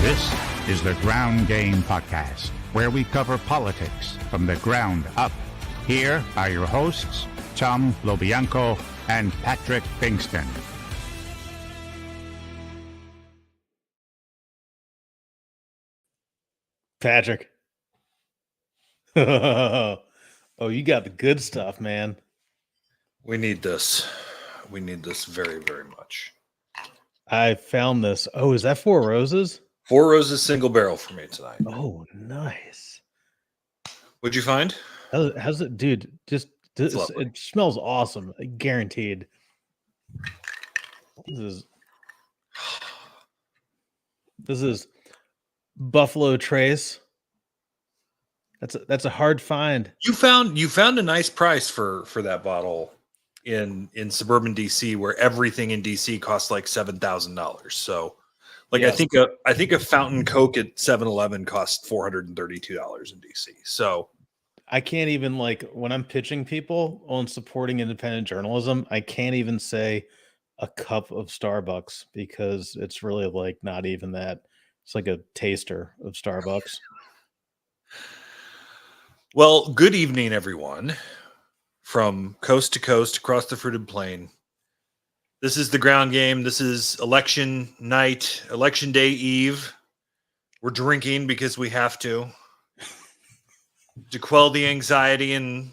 This is the Ground Game Podcast, where we cover politics from the ground up. Here are your hosts, Tom LoBianco and Patrick Pfingsten. Patrick. Oh, you got the good stuff, man. We need this. We need this very, very much. I found this. Oh, is that Four Roses? Four Roses single barrel for me tonight. Oh, nice. What'd you find? How's it, dude? Just it smells awesome, guaranteed. This is Buffalo Trace. That's a hard find. You found a nice price for that bottle in suburban DC, where everything in DC costs like $7,000. So, like, yes. I think a fountain Coke at 7-Eleven costs $432 in DC. So I can't even, like, when I'm pitching people on supporting independent journalism, I can't even say a cup of Starbucks because it's really like not even that. It's like a taster of Starbucks. Well, good evening, everyone, from coast to coast across the fruited plain. This is the Ground Game. This is election night, election day eve. We're drinking because we have to quell the anxiety, and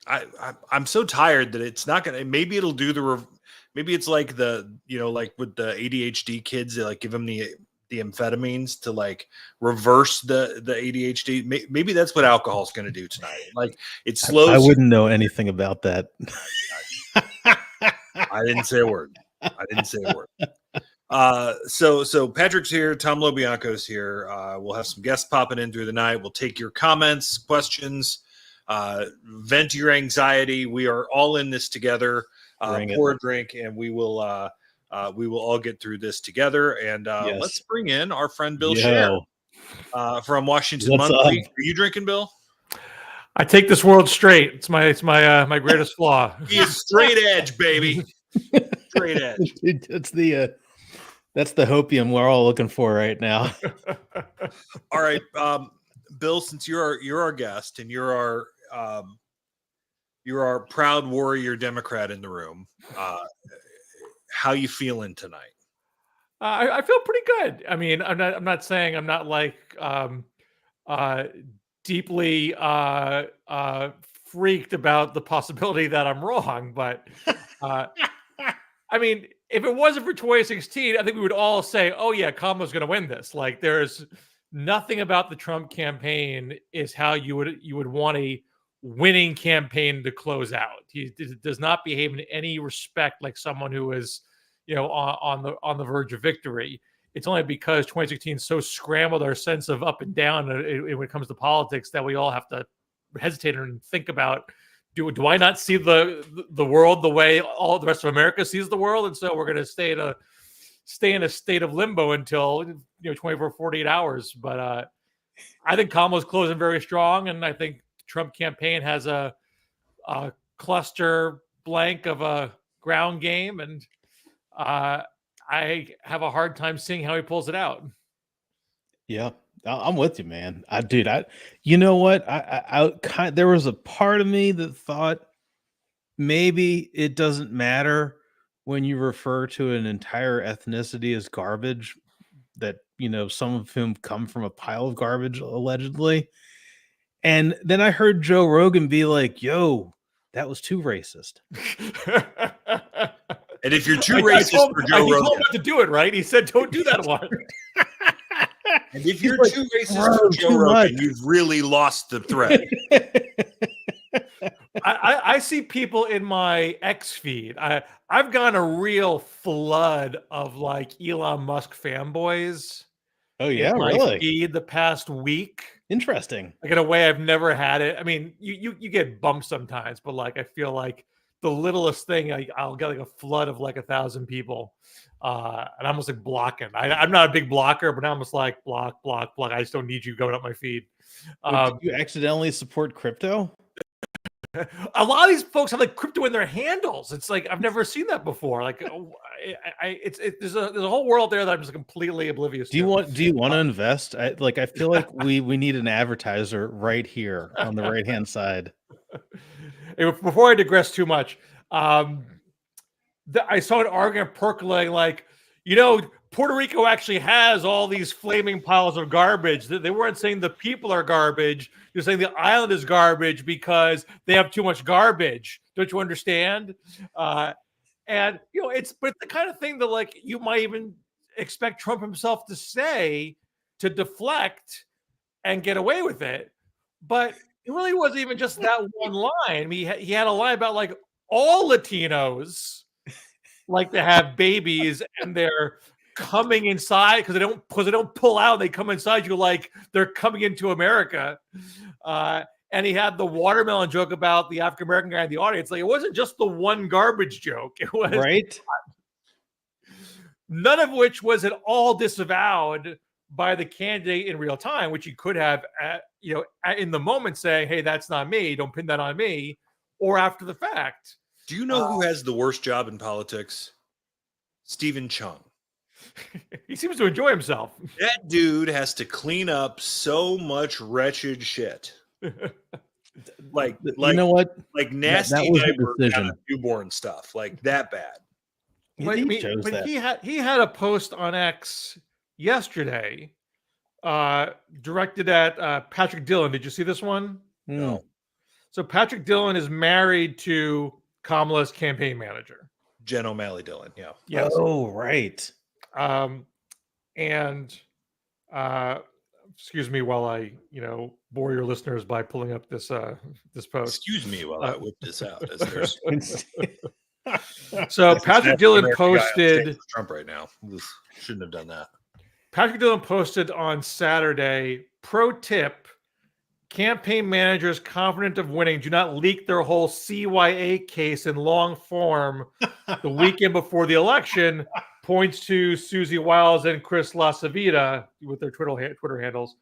I'm so tired that it's not gonna. Maybe it'll do maybe it's like like with the ADHD kids, they like give them the amphetamines to like reverse the ADHD. Maybe that's what alcohol is going to do tonight. Like it slows. I wouldn't know anything about that. I didn't say a word. So Patrick's here. Tom LoBianco's here. We'll have some guests popping in through the night. We'll take your comments, questions, vent your anxiety. We are all in this together. Pour a drink, and we will all get through this together. And yes. Let's bring in our friend Bill Scher from Washington Monthly. Are you drinking, Bill? I take this world straight. It's my greatest flaw. He is straight edge, baby. Straight edge. That's the hopium we're all looking for right now. All right, Bill. Since you're our guest and you're our proud warrior Democrat in the room, how you feeling tonight? I feel pretty good. I mean, I'm not saying I'm not like deeply freaked about the possibility that I'm wrong, but I mean, if it wasn't for 2016, I think we would all say, "Oh yeah, Kamala's going to win this." Like, there's nothing about the Trump campaign is how you would want a winning campaign to close out. He does not behave in any respect like someone who is, on the verge of victory. It's only because 2016 so scrambled our sense of up and down when it comes to politics that we all have to hesitate and think about, do I not see the world the way all the rest of America sees the world? And so we're going to stay in a state of limbo until 24, 48 hours. But I think Kamala's closing very strong, and I think the Trump campaign has a cluster blank of a ground game, and I have a hard time seeing how he pulls it out. Yeah, I'm with you, man. You know what? There was a part of me that thought maybe it doesn't matter when you refer to an entire ethnicity as garbage, that, some of whom come from a pile of garbage, allegedly. And then I heard Joe Rogan be like, yo, that was too racist. And if you're too racist for Joe Rogan, he told him to do it, right? He said, "Don't do that one." And if you're too racist for Joe Rogan, you've really lost the thread. I see people in my X feed. I've gotten a real flood of like Elon Musk fanboys. Oh yeah, in my really? Feed the past week. Interesting. Like in a way I've never had it. I mean, you get bumped sometimes, but like I feel like the littlest thing, I'll get like a flood of like 1,000 people, and I'm almost like blocking. I'm not a big blocker, but I'm almost like block. I just don't need you going up my feed. Did you accidentally support crypto? A lot of these folks have like crypto in their handles. It's like I've never seen that before. Like, there's a whole world there that I'm just completely oblivious Do you to. want to invest? I feel like we need an advertiser right here on the right hand side. Before I digress too much, I saw an argument percolating like, Puerto Rico actually has all these flaming piles of garbage. They weren't saying the people are garbage. You're saying the island is garbage because they have too much garbage. Don't you understand? And it's the kind of thing that like you might even expect Trump himself to say to deflect and get away with it. But it really wasn't even just that one line. I mean, he had a line about like all Latinos like to have babies and they're coming inside because they don't pull out. They come inside you like they're coming into America. And he had the watermelon joke about the African American guy in the audience. Like it wasn't just the one garbage joke. It was right. None of which was at all disavowed by the candidate in real time, which he could have, in the moment saying, "Hey, that's not me. Don't pin that on me," or after the fact. Do you know who has the worst job in politics? Stephen Chung. He seems to enjoy himself. That dude has to clean up so much wretched shit. Like you know what? Like nasty diaper newborn stuff, like that bad. But he had a post on X yesterday, directed at Patrick Dillon. Did you see this one? No. So Patrick Dillon is married to Kamala's campaign manager, Jen O'Malley Dillon. Yeah. Yes. Oh, right. Excuse me while I, bore your listeners by pulling up this post. Excuse me while I whip this out. As there's... So Patrick Dillon posted Trump right now. Shouldn't have done that. Patrick Dillon posted on Saturday, pro tip, campaign managers confident of winning do not leak their whole CYA case in long form the weekend before the election, points to Susie Wiles and Chris LaCivita with their Twitter handles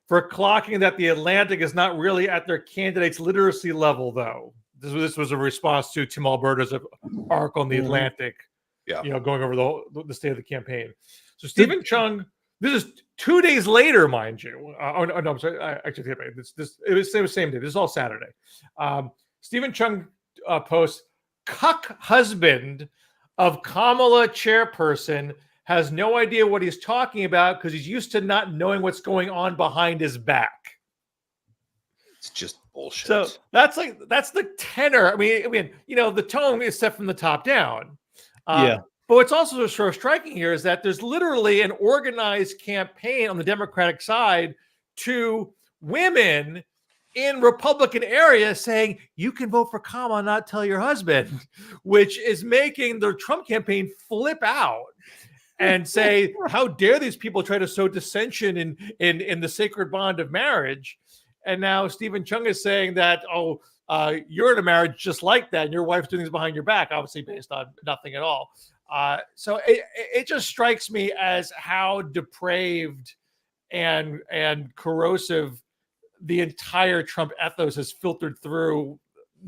for clocking that the Atlantic is not really at their candidate's literacy level, though. This was a response to Tim Alberta's article in the Atlantic, going over the state of the campaign. So Stephen Chung, this is 2 days later, mind you. No, I'm sorry. Actually, it was the same day. This is all Saturday. Stephen Chung posts, cuck husband of Kamala chairperson has no idea what he's talking about because he's used to not knowing what's going on behind his back. It's just bullshit. So that's the tenor. I mean, the tone is set from the top down. But what's also sort of striking here is that there's literally an organized campaign on the Democratic side to women in Republican areas saying you can vote for Kamala, not tell your husband, which is making the Trump campaign flip out and say, how dare these people try to sow dissension in the sacred bond of marriage? And now Stephen Chung is saying that, you're in a marriage just like that, and your wife's doing things behind your back, obviously based on nothing at all. So it just strikes me as how depraved and corrosive the entire Trump ethos has filtered through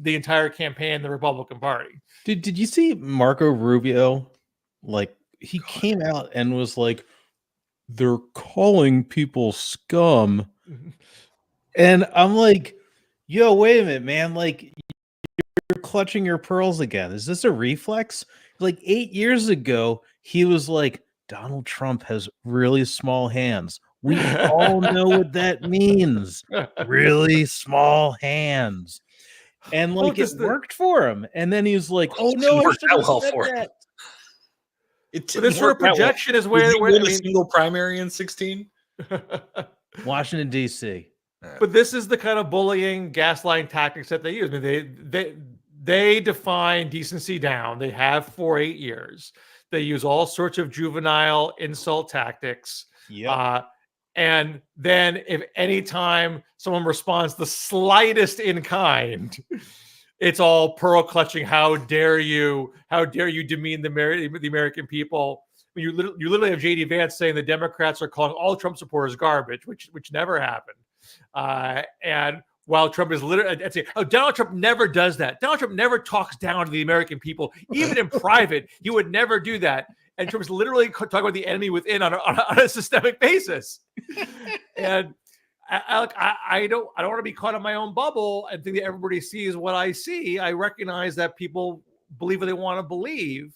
the entire campaign, the Republican Party. Did you see Marco Rubio? Like he came out and was like, they're calling people scum. And I'm like, yo, wait a minute, man. Like you're clutching your pearls again. Is this a reflex? Like 8 years ago, he was like, Donald Trump has really small hands. We all know what that means. Really small hands. And like it worked for him. And then he was like, oh no, I should have said that. This sort of projection is where he win a single primary in 16. Washington, D.C. But this is the kind of bullying, gaslighting tactics that they use. I mean, they define decency down. They have for 8 years. They use all sorts of juvenile insult tactics. And then if any time someone responds the slightest in kind, it's all pearl clutching. How dare you demean the American people? I mean, you literally have J.D. Vance saying the Democrats are calling all Trump supporters garbage, which never happened. And while Trump is literally, I'd say, oh, Donald Trump never does that. Donald Trump never talks down to the American people, even in private. He would never do that. And Trump's literally talking about the enemy within on a systemic basis. And I don't want to be caught in my own bubble and think that everybody sees what I see. I recognize that people believe what they want to believe,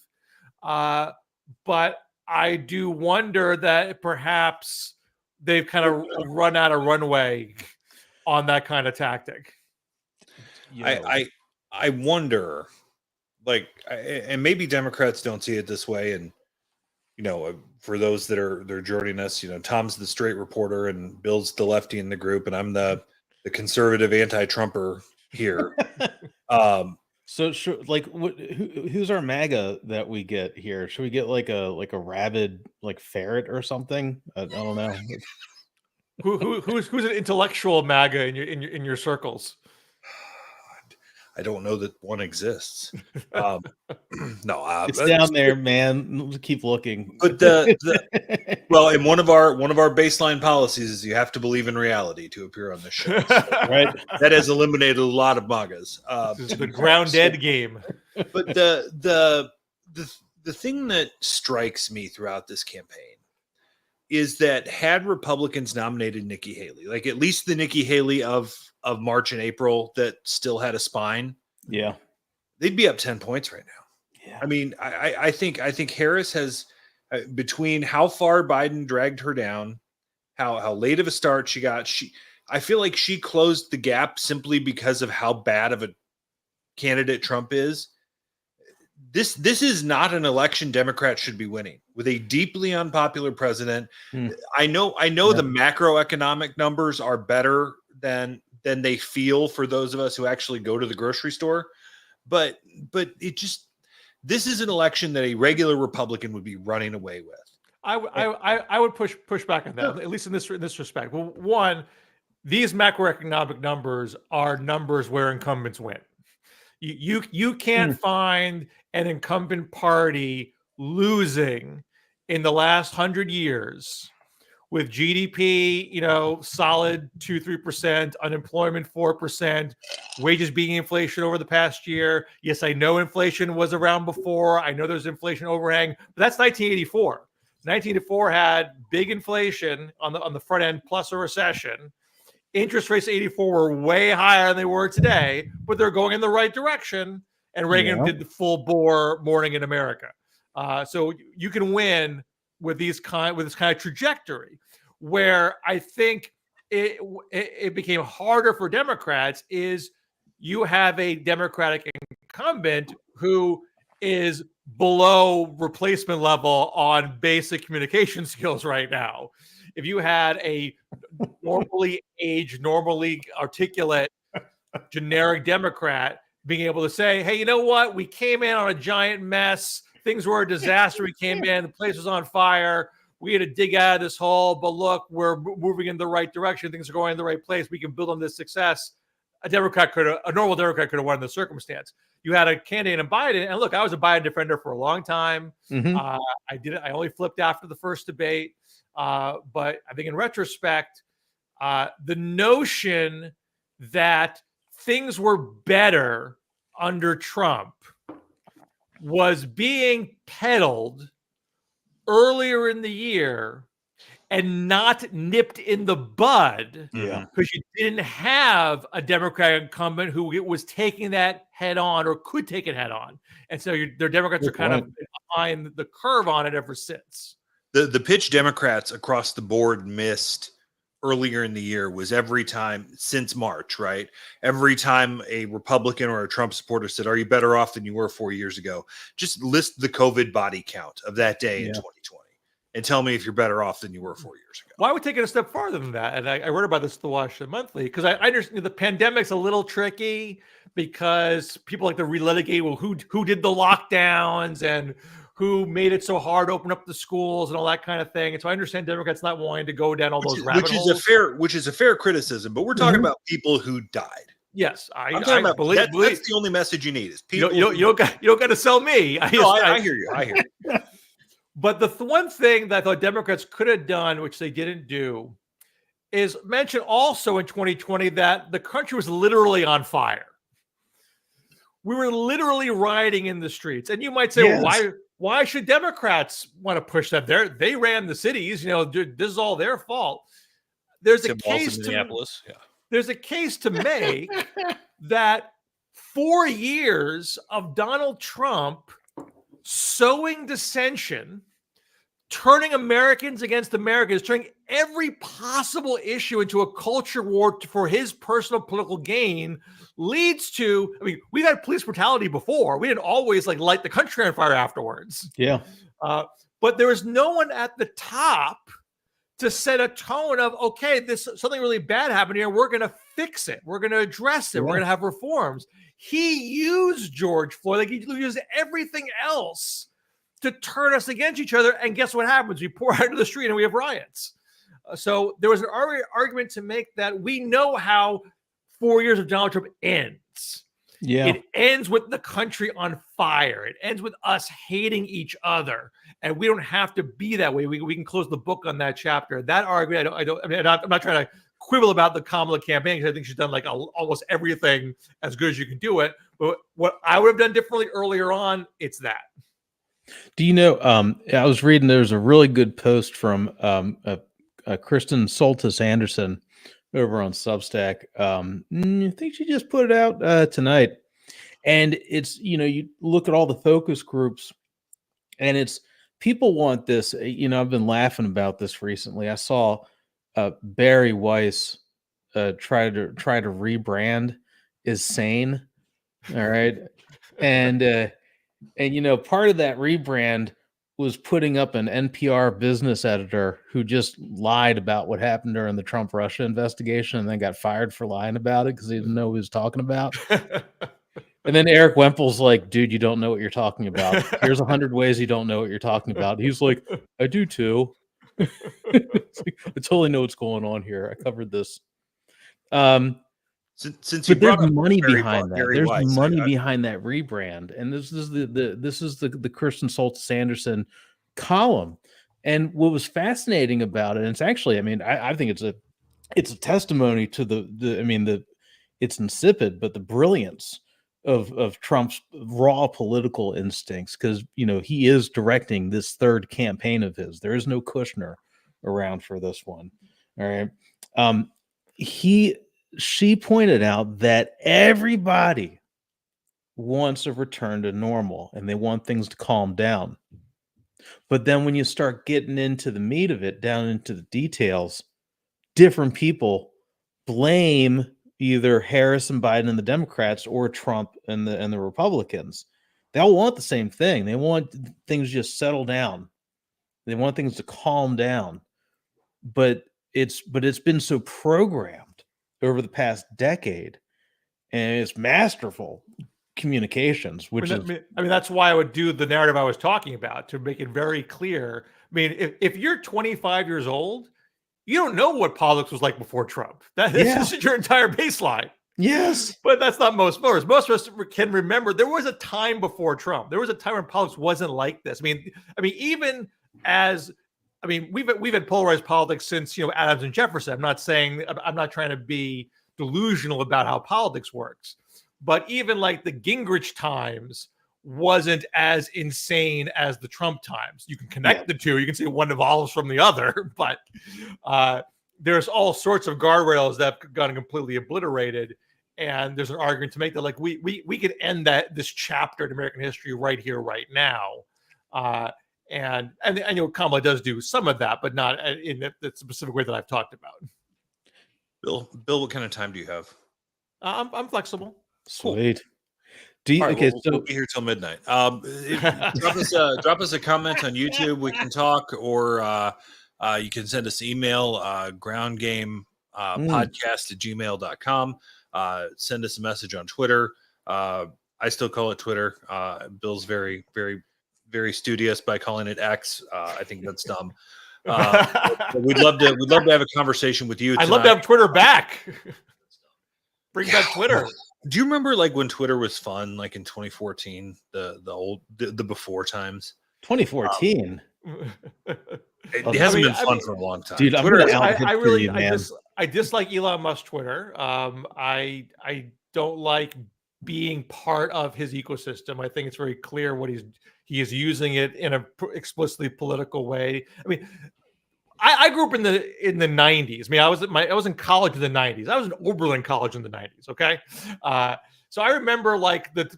but I do wonder that perhaps they've kind of run out of runway on that kind of tactic. I wonder, like, and maybe Democrats don't see it this way, and for those that are joining us, Tom's the straight reporter and Bill's the lefty in the group, and I'm the conservative anti-Trumper here. So who's our MAGA that we get here? Should we get like a rabid ferret or something? I don't know. Who's an intellectual MAGA in your circles? I don't know that one exists. No, it's down there, man. Keep looking. But well, and one of our baseline policies is you have to believe in reality to appear on this show. So, right. That has eliminated a lot of MAGAs. This is the ground-dead game. But the thing that strikes me throughout this campaign is that had Republicans nominated Nikki Haley, like at least the Nikki Haley of March and April that still had a spine, yeah, they'd be up 10 points right now. Yeah. I mean, I think Harris has, between how far Biden dragged her down, how late of a start she got, I feel like she closed the gap simply because of how bad of a candidate Trump is. This is not an election Democrats should be winning with a deeply unpopular president. I know the macroeconomic numbers are better than they feel for those of us who actually go to the grocery store, but this is an election that a regular Republican would be running away with. I would push back on that, at least in this respect. Well, one, these macroeconomic numbers are numbers where incumbents win. You can't find an incumbent party losing in the last 100 years with GDP, solid 2-3%, unemployment 4%, wages beating inflation over the past year. Yes, I know inflation was around before. I know there's inflation overhang, but that's 1984. 1984 had big inflation on the front end plus a recession. Interest rates at 84 were way higher than they were today, but they're going in the right direction. And Reagan did the full bore Morning in America. So you can win with this kind of trajectory. Where I think it became harder for Democrats is you have a Democratic incumbent who is below replacement level on basic communication skills right now. If you had a normally aged, normally articulate, generic Democrat being able to say, hey, you know what? We came in on a giant mess. Things were a disaster. We came in, the place was on fire. We had to dig out of this hole, but look, we're moving in the right direction. Things are going in the right place. We can build on this success. A normal Democrat could have won in the circumstance. You had a candidate in Biden, and look, I was a Biden defender for a long time. I only flipped after the first debate. But I think in retrospect, the notion that things were better under Trump was being peddled earlier in the year and not nipped in the bud because you didn't have a Democratic incumbent who was taking that head on or could take it head on. And so their Democrats are kind of behind the curve on it ever since. The pitch Democrats across the board missed earlier in the year was every time since March, right? Every time a Republican or a Trump supporter said, are you better off than you were 4 years ago? Just list the COVID body count of that day in 2020 and tell me if you're better off than you were 4 years ago. Well, I would take it a step farther than that. And I wrote about this in the Washington Monthly because I understand the pandemic's a little tricky because people like to relitigate, well, who did the lockdowns and who made it so hard to open up the schools and all that kind of thing. And so I understand Democrats not wanting to go down all those rabbit holes. Which is a fair criticism, but we're talking about people who died. Yes, that's the only message you need is people. You don't got to sell me. I hear you. I hear you. But the one thing that I thought Democrats could have done, which they didn't do, is mention also in 2020 that the country was literally on fire. We were literally rioting in the streets. And you might say, Yes. well, why should Democrats want to push that? They ran the cities. This is all their fault. There's a case to make that 4 years of Donald Trump sowing dissension, turning Americans against Americans, turning every possible issue into a culture war for his personal political gain leads to, we've had police brutality before. We didn't always light the country on fire afterwards. Yeah. But there was no one at the top to set a tone of, okay, something really bad happened here. We're going to fix it. We're going to address it. We're going to have reforms. He used George Floyd he used everything else to turn us against each other. And guess what happens? We pour out into the street and we have riots. So there was an argument to make that we know how 4 years of Donald Trump ends. Yeah. It ends with the country on fire. It ends with us hating each other. And we don't have to be that way. We can close the book on that chapter. That argument, I'm not trying to quibble about the Kamala campaign because I think she's done almost everything as good as you can do it. But what I would have done differently earlier on, it's that. Do you know, I was reading, there's a really good post from Kristen Soltis Anderson over on Substack. I think she just put it out tonight. And it's, you look at all the focus groups and it's, people want this, I've been laughing about this recently. I saw Barry Weiss try to rebrand as sane. All right. And part of that rebrand was putting up an NPR business editor who just lied about what happened during the Trump-Russia investigation and then got fired for lying about it because he didn't know what he was talking about. And then Eric Wemple's like, dude, you don't know what you're talking about. Here's 100 ways you don't know what you're talking about. He's like, I do too. I totally know what's going on here. I covered this. Since you there's brought up money Barry behind that. Barry There's Weiss, money behind that rebrand, and this is the Kristen Soltis Anderson column. And what was fascinating about it, and it's actually, I think it's a testimony to it's insipid, but the brilliance of Trump's raw political instincts, because he is directing this third campaign of his. There is no Kushner around for this one. All right. She pointed out that everybody wants a return to normal and they want things to calm down. But then when you start getting into the meat of it, down into the details, different people blame either Harris and Biden and the Democrats or Trump and the Republicans. They all want the same thing. They want things just settle down. They want things to calm down. But it's been so programmed over the past decade, and it's masterful communications, which that's why I would do the narrative I was talking about to make it very clear. If you're 25 years old, you don't know what politics was like before Trump. This is your entire baseline. Yes. But that's not most voters. Most of us can remember there was a time before Trump. There was a time when politics wasn't like this. Even as we've had polarized politics since Adams and Jefferson. I'm not trying to be delusional about how politics works, but even the Gingrich times wasn't as insane as the Trump times. You can connect the two. You can say one evolves from the other, but there's all sorts of guardrails that have gotten completely obliterated. And there's an argument to make that we could end this chapter in American history right here, right now. And I know Kamala does do some of that, but not in the specific way that I've talked about. Bill, what kind of time do you have? I'm flexible. Sweet. Cool. We'll be here till midnight. Drop us a comment on YouTube. We can talk, or you can send us email, groundgamepodcast@gmail.com. Send us a message on Twitter. I still call it Twitter. Bill's very, very, very studious by calling it X. I think that's dumb. We'd love to have a conversation with you tonight. I'd love to have Twitter back. Bring back Twitter. Do you remember when Twitter was fun, in 2014, the before times? 2014. It hasn't been fun for a long time. Dude, Twitter, I I dislike Elon Musk Twitter. I don't like being part of his ecosystem. I think it's very clear what he is using it in a explicitly political way. I mean, I grew up in the 90s. I mean, I was in college in the 90s. I was in Oberlin College in the 90s. Okay, so I remember like the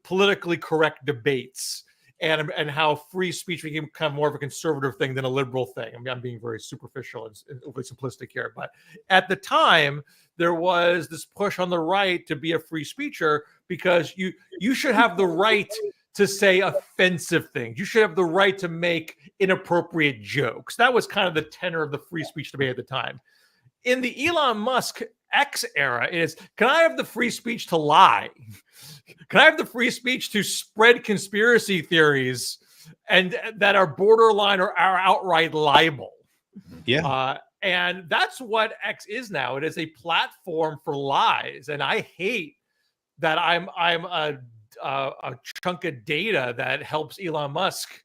politically correct debates and how free speech became kind of more of a conservative thing than a liberal thing. I mean, I'm being very superficial and overly simplistic here, but at the time there was this push on the right to be a free speecher because you should have the right to say offensive things. You should have the right to make inappropriate jokes. That was kind of the tenor of the free speech debate at the time. In the Elon Musk X era, it is, can I have the free speech to lie? Can I have the free speech to spread conspiracy theories and that are borderline or are outright libel? Yeah. And that's what X is now. It is a platform for lies. And I hate that I'm a chunk of data that helps Elon Musk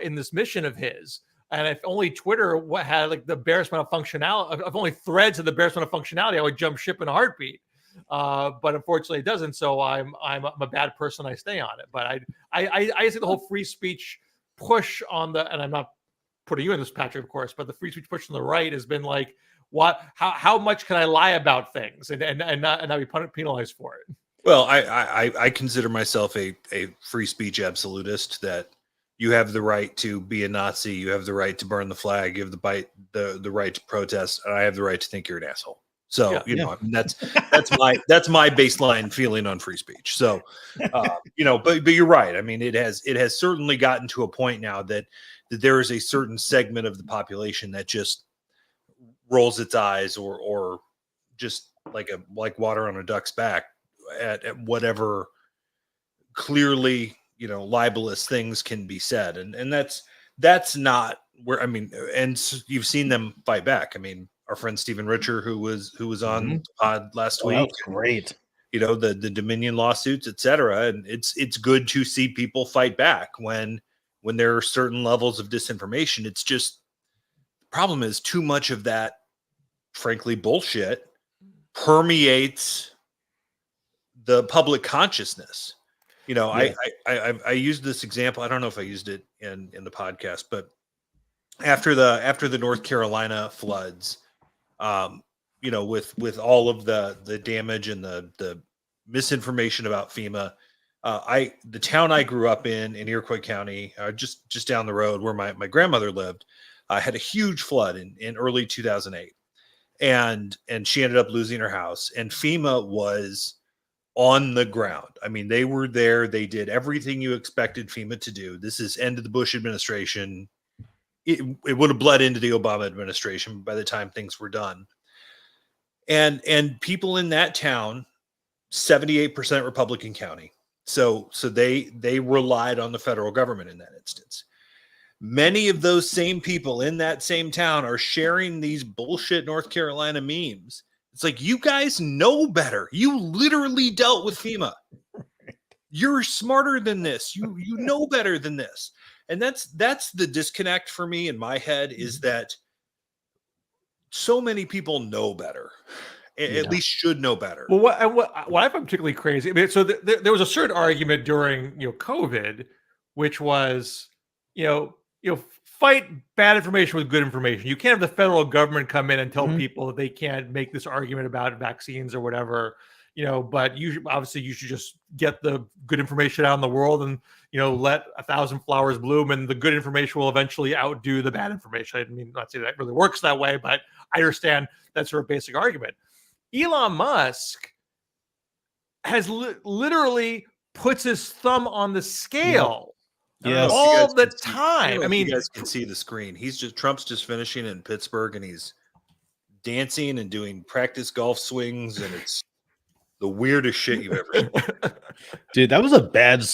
in this mission of his. And if only Twitter had like the barest amount of functionality, if only Threads had the barest amount of functionality, I would jump ship in a heartbeat. But unfortunately, it doesn't. So I'm a bad person. I stay on it. But I see the whole free speech push on the, and I'm not putting you in this, Patrick, of course, but the free speech push on the right has been like, what? How much can I lie about things and not be penalized for it? Well, I consider myself a free speech absolutist, that you have the right to be a Nazi, you have the right to burn the flag, you have the right to protest, and I have the right to think you're an asshole. So I mean, that's my baseline feeling on free speech. So but you're right. I mean, it has certainly gotten to a point now that there is a certain segment of the population that just rolls its eyes or just like water on a duck's back at whatever clearly libelous things can be said, and that's not where, I mean, and you've seen them fight back. I mean, our friend Stephen Richer, who was on the pod last week, that was great. The Dominion lawsuits, etc. And it's good to see people fight back when there are certain levels of disinformation. It's just, the problem is too much of that, frankly, bullshit permeates the public consciousness. I used this example. I don't know if I used it in the podcast, but after the North Carolina floods, with all of the damage and the misinformation about FEMA, the town I grew up in Iroquois County, just down the road where my grandmother lived, had a huge flood in early 2008, and she ended up losing her house, and FEMA was on the ground. I mean, they were there. They did everything you expected FEMA to do. This is end of the Bush administration. It would have bled into the Obama administration by the time things were done. And people in that town, 78% Republican county. So they relied on the federal government in that instance. Many of those same people in that same town are sharing these bullshit North Carolina memes. It's like, you guys know better. You literally dealt with FEMA. You're smarter than this. You know better than this. And that's the disconnect for me in my head, is that so many people know better, at least should know better. Well, what I find particularly crazy, I mean, so there was a certain argument during COVID, which was fight bad information with good information. You can't have the federal government come in and tell people that they can't make this argument about vaccines or whatever, but you should just get the good information out in the world and, let 1,000 flowers bloom, and the good information will eventually outdo the bad information. I mean, not saying that really works that way, but I understand that sort of basic argument. Elon Musk has literally puts his thumb on the scale. Yes. All the time. I mean, you guys can see the screen. Trump's just finishing in Pittsburgh, and he's dancing and doing practice golf swings, and it's the weirdest shit you've ever seen. Dude, that was a bad,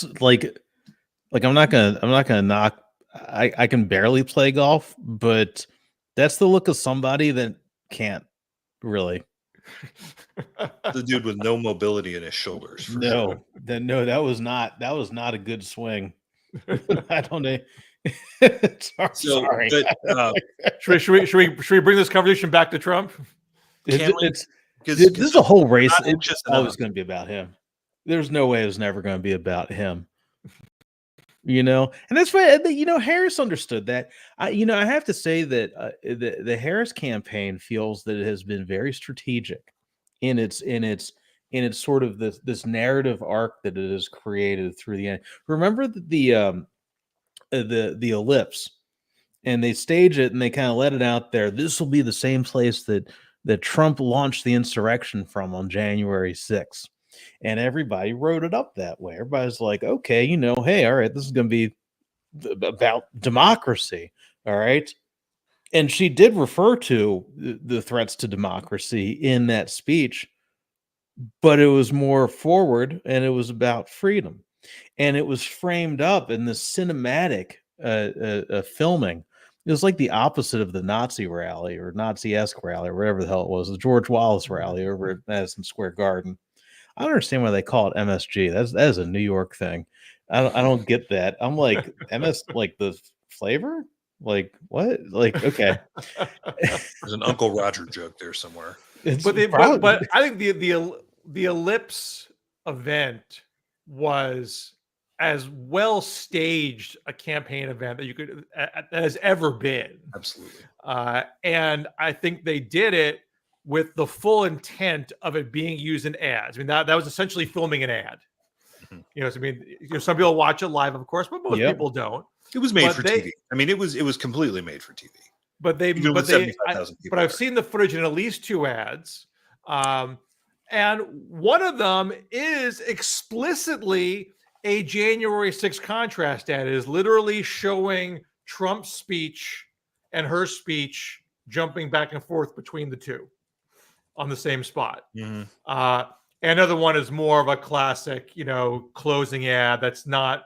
I'm not gonna knock. I can barely play golf, but that's the look of somebody that can't really. The dude with no mobility in his shoulders. No, that was not a good swing. I don't know. Sorry. But, should we bring this conversation back to Trump? It's because this is a whole race. not It's anxious always enough. going to be about him. There's no way it was never going to be about him. And that's why Harris understood that. I have to say that the Harris campaign feels that it has been very strategic in its sort of this narrative arc that it has created through the end. Remember the ellipse, and they stage it and they kind of let it out there. This will be the same place that Trump launched the insurrection from on January 6th. And everybody wrote it up that way. Everybody's like, okay, hey, all right, this is going to be about democracy. All right. And she did refer to the threats to democracy in that speech, but it was more forward and it was about freedom. And it was framed up in the cinematic filming. It was like the opposite of the Nazi rally or Nazi-esque rally or whatever the hell it was, the George Wallace rally over at Madison Square Garden. I don't understand why they call it MSG. That is a New York thing. I don't get that. I'm like MS, like the flavor, like what? Like okay, There's an Uncle Roger joke there somewhere. But I think the ellipse event was as well staged a campaign event that you could that has ever been. Absolutely. And I think they did it with the full intent of it being used in ads. I mean, that was essentially filming an ad. Mm-hmm. Some people watch it live, of course, but most people don't. It was made for TV. I mean, it was completely made for TV. But I've seen the footage in at least 2 ads. And one of them is explicitly a January 6th contrast ad. It is literally showing Trump's speech and her speech jumping back and forth between the two on the same spot. Mm-hmm. Another one is more of a classic, closing ad that's not,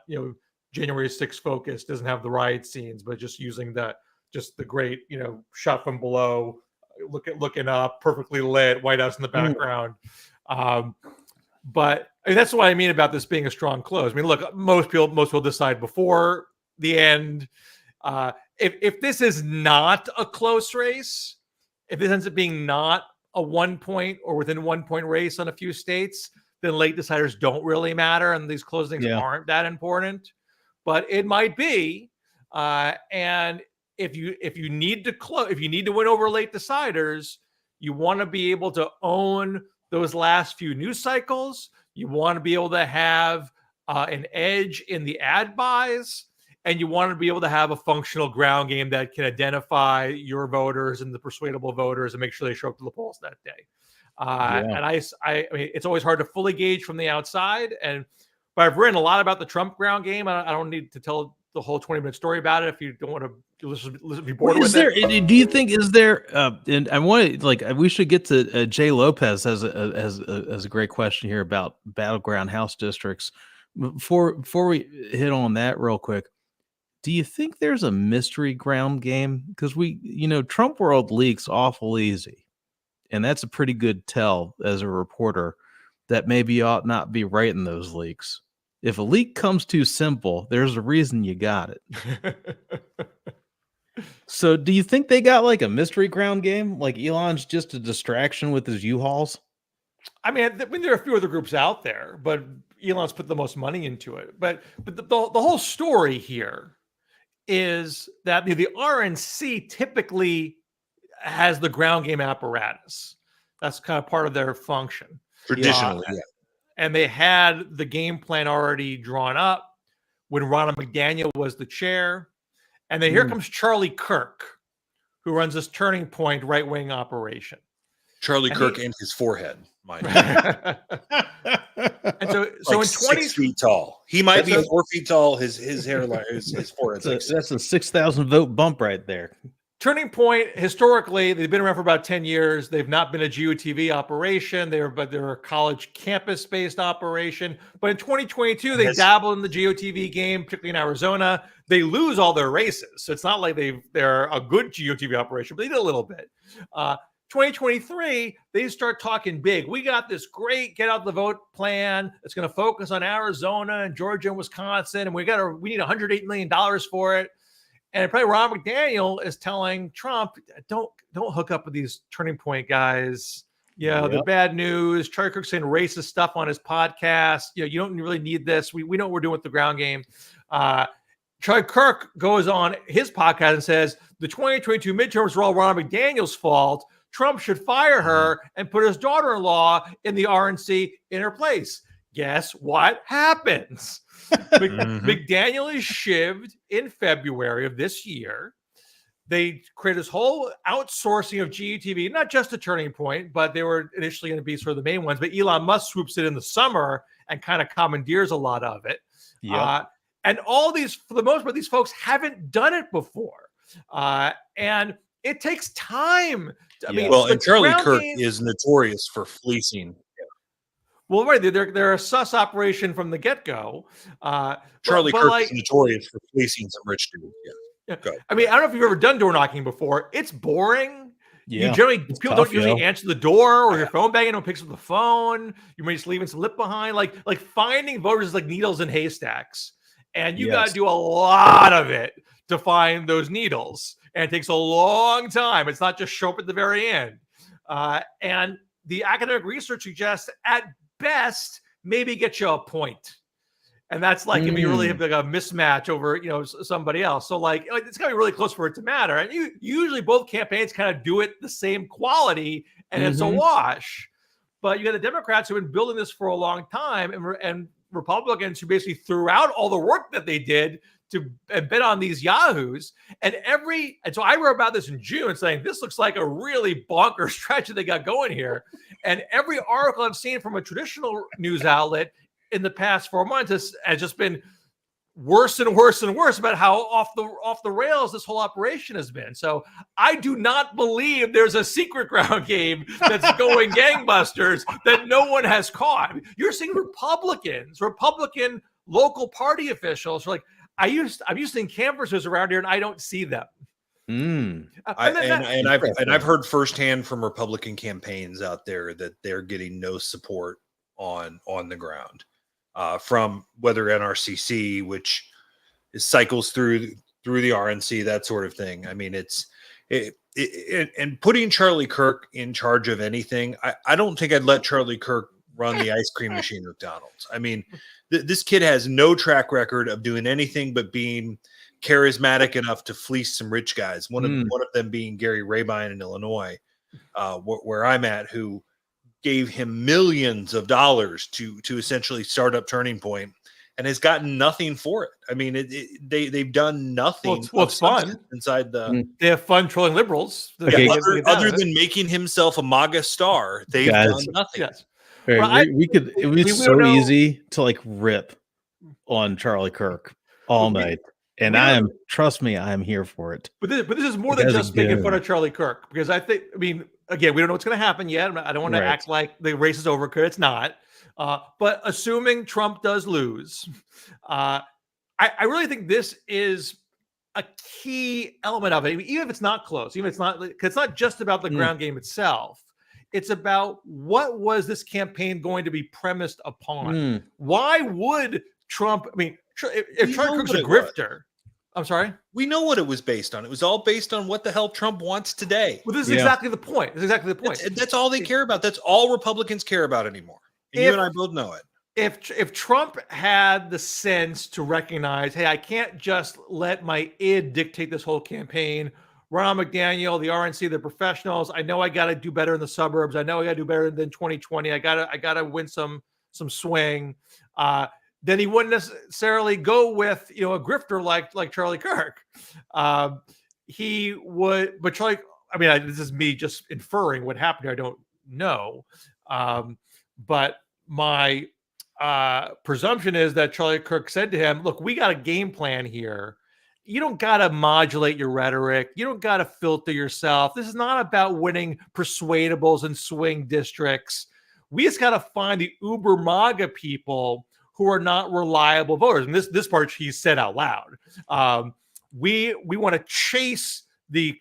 January 6th focused, doesn't have the riot scenes, but just using the great, shot from below, looking up, perfectly lit, White House in the background. But I mean, that's what I mean about this being a strong close. I mean, look, most people decide before the end. If this is not a close race, if this ends up being not a 1 point or within 1 point race on a few states, then late deciders don't really matter, and these closings aren't that important. But it might be, and if you need to win over late deciders, you want to be able to own those last few news cycles. You want to be able to have an edge in the ad buys, and you want to be able to have a functional ground game that can identify your voters and the persuadable voters and make sure they show up to the polls that day. And I mean, it's always hard to fully gauge from the outside. But I've written a lot about the Trump ground game. I don't need to tell the whole 20-minute story about it if you don't want to listen be bored with it. Do you think and I want to we should get to Jay Lopez as a great question here about battleground House districts. Before we hit on that real quick, do you think there's a mystery ground game? Because Trump world leaks awful easy, and that's a pretty good tell as a reporter that maybe you ought not be writing those leaks. If a leak comes too simple, there's a reason you got it. So do you think they got like a mystery ground game? Like Elon's just a distraction with his U-Hauls? I mean, there are a few other groups out there, but Elon's put the most money into it. But the whole story here is that the RNC typically has the ground game apparatus. That's kind of part of their function. Traditionally, yeah. And they had the game plan already drawn up when Ronald McDaniel was the chair. And then here comes Charlie Kirk, who runs this Turning Point right-wing operation. Charlie Kirk and his forehead, mind you. And so in 6 feet tall. He might be 4 feet tall. His hairline, his forehead. That's a 6,000 vote bump right there. Turning Point, historically, they've been around for about 10 years. They've not been a GOTV operation. They're a college campus-based operation. But in 2022, they dabbled in the GOTV game, particularly in Arizona. They lose all their races. So it's not like they're a good GOTV operation, but they did a little bit. 2023, they start talking big. We got this great get out the vote plan. It's going to focus on Arizona and Georgia and Wisconsin. And we need $108 million for it. And probably Ron McDaniel is telling Trump, don't hook up with these Turning Point guys. They're bad news. Charlie Kirk saying racist stuff on his podcast. You don't really need this. We know what we're doing with the ground game. Charlie Kirk goes on his podcast and says the 2022 midterms were all Ron McDaniel's fault. Trump should fire her and put his daughter-in-law in the RNC in her place. Guess what happens? McDaniel is shivved in February of this year. They create this whole outsourcing of GETV, not just a Turning Point, but they were initially going to be sort of the main ones. But Elon Musk swoops in the summer and kind of commandeers a lot of it. And all these, for the most part, these folks haven't done it before. And it takes time. I mean, and Charlie Kirk is notorious for fleecing. Well, right, they're a sus operation from the get-go. Charlie Kirk is notorious for fleecing some rich dudes. I mean, I don't know if you've ever done door knocking before. It's boring. Yeah, people don't usually answer the door, or your phone banging, no one picks up the phone. You may just leaving some lip behind. Like finding voters is like needles in haystacks, and you got to do a lot of it to find those needles, and it takes a long time. It's not just show up at the very end. And the academic research suggests at best maybe get you a point. And that's like if you really have like a mismatch over, somebody else. So like it's gotta be really close for it to matter. And usually both campaigns kind of do it the same quality, and it's a wash. But you got the Democrats who've been building this for a long time, and Republicans who basically threw out all the work that they did to bet on these yahoos. And so I wrote about this in June saying this looks like a really bonkers stretch that they got going here. And every article I've seen from a traditional news outlet in the past 4 months has just been worse and worse and worse about how off the rails this whole operation has been. So I do not believe there's a secret ground game that's going gangbusters that no one has caught. You're seeing Republican local party officials are like, I'm used to canvassers around here and I don't see them. I've heard firsthand from Republican campaigns out there that they're getting no support on the ground. From whether NRCC, which cycles through the RNC, that sort of thing. I mean, and putting Charlie Kirk in charge of anything, I don't think I'd let Charlie Kirk run the ice cream machine at McDonald's. I mean, this kid has no track record of doing anything but being charismatic enough to fleece some rich guys. One of them being Gary Rabine in Illinois, where I'm at, who gave him millions of dollars to essentially start up Turning Point, and has gotten nothing for it. I mean, they've done nothing. Well, it's fun inside the. They have fun trolling liberals. Other than making himself a MAGA star, they've done nothing. Yes. Right, it would be so easy to like rip on Charlie Kirk all night. And trust me, I am here for it. But this is more than just making fun of Charlie Kirk, because again, we don't know what's going to happen yet. I don't want to act like the race is over, because it's not. But assuming Trump does lose, I really think this is a key element of it. Even if it's not close, even if it's not, because it's not just about the ground game itself. It's about what was this campaign going to be premised upon? Why would Trump? I mean, if Charlie Kirk's a grifter. I'm sorry? We know what it was based on. It was all based on what the hell Trump wants today. Well, this is exactly the point. That's all they care about. That's all Republicans care about anymore. And you and I both know it. If Trump had the sense to recognize, hey, I can't just let my id dictate this whole campaign. Ron McDaniel, the RNC, the professionals. I know I got to do better in the suburbs. I know I got to do better than 2020. I got to win some swing. Then he wouldn't necessarily go with a grifter like Charlie Kirk. He would, but Charlie. I mean, this is me just inferring what happened here. I don't know, but my presumption is that Charlie Kirk said to him, "Look, we got a game plan here. You don't got to modulate your rhetoric. You don't got to filter yourself. This is not about winning persuadables and swing districts. We just got to find the uber MAGA people who are not reliable voters." And this part he said out loud. We want to chase the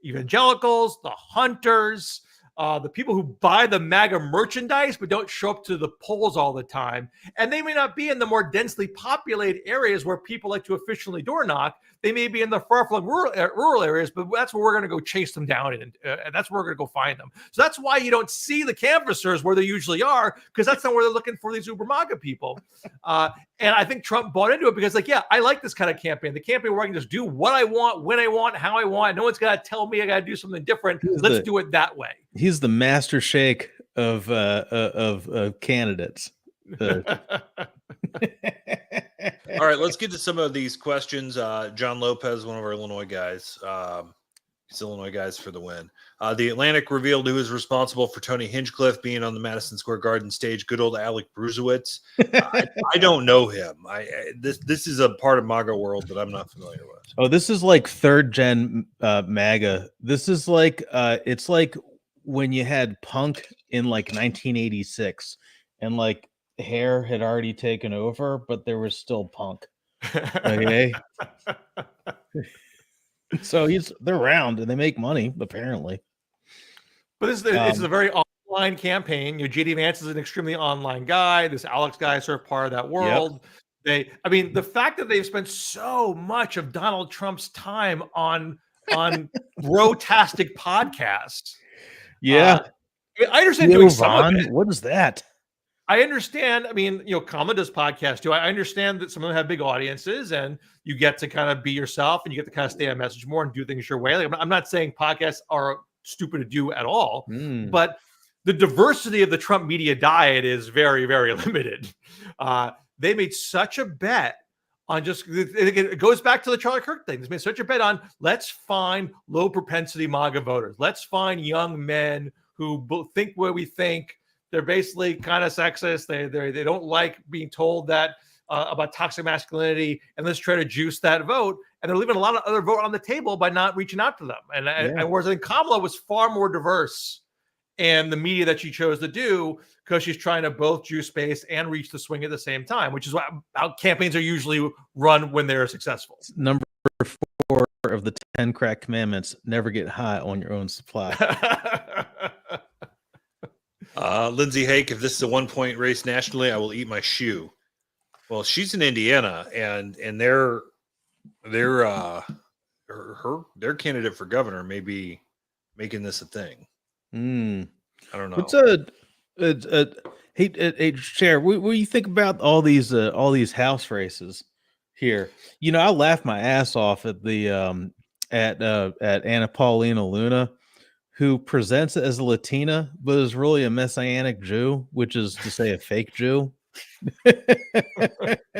evangelicals, the hunters, the people who buy the MAGA merchandise but don't show up to the polls all the time. And they may not be in the more densely populated areas where people like to efficiently door knock. They may be in the far-flung rural areas, but that's where we're going to go chase them down, and that's where we're going to go find them. So that's why you don't see the canvassers where they usually are, because that's not where they're looking for these uber MAGA people. And I think Trump bought into it because, like, yeah, I like this kind of campaign. The campaign where I can just do what I want, when I want, how I want. No one's got to tell me I got to do something different. Let's do it that way. He's the master shake of candidates. All right, let's get to some of these questions. John Lopez, one of our Illinois guys. He's Illinois guys for the win. The Atlantic revealed who is responsible for Tony Hinchcliffe being on the Madison Square Garden stage. Good old Alec Bruzewitz. I don't know him. This is a part of MAGA world that I'm not familiar with. Oh, this is like third gen MAGA. This is like it's like when you had punk in like 1986, and like hair had already taken over, but there was still punk. Okay. So they're around and they make money, apparently. But this is a very online campaign. JD Vance is an extremely online guy. This Alex guy is sort of part of that world. Yep. The fact that they've spent so much of Donald Trump's time on brotastic podcasts. Yeah. I understand doing some of it. What is that? I understand. Kamala does podcasts too. I understand that some of them have big audiences, and you get to kind of be yourself, and you get to kind of stay on message more and do things your way. Like, I'm not saying podcasts are stupid to do at all, but the diversity of the Trump media diet is very, very limited. They made such a bet on it goes back to the Charlie Kirk thing. They made such a bet on let's find low propensity MAGA voters. Let's find young men who think where we think. They're basically kind of sexist. They don't like being told that about toxic masculinity, and let's try to juice that vote. And they're leaving a lot of other vote on the table by not reaching out to them. And whereas I think Kamala was far more diverse in the media that she chose to do, because she's trying to both juice space and reach the swing at the same time, which is how campaigns are usually run when they're successful. Number 4 of the 10 crack commandments: never get high on your own supply. Lindsay Hake, if this is a 1-point race nationally, I will eat my shoe. Well, she's in Indiana, and their candidate for governor may be making this a thing. I don't know. Hey, Cher, what do you think about all these house races here? I laughed my ass off at the at Anna Paulina Luna, who presents as a Latina, but is really a Messianic Jew, which is to say a fake Jew.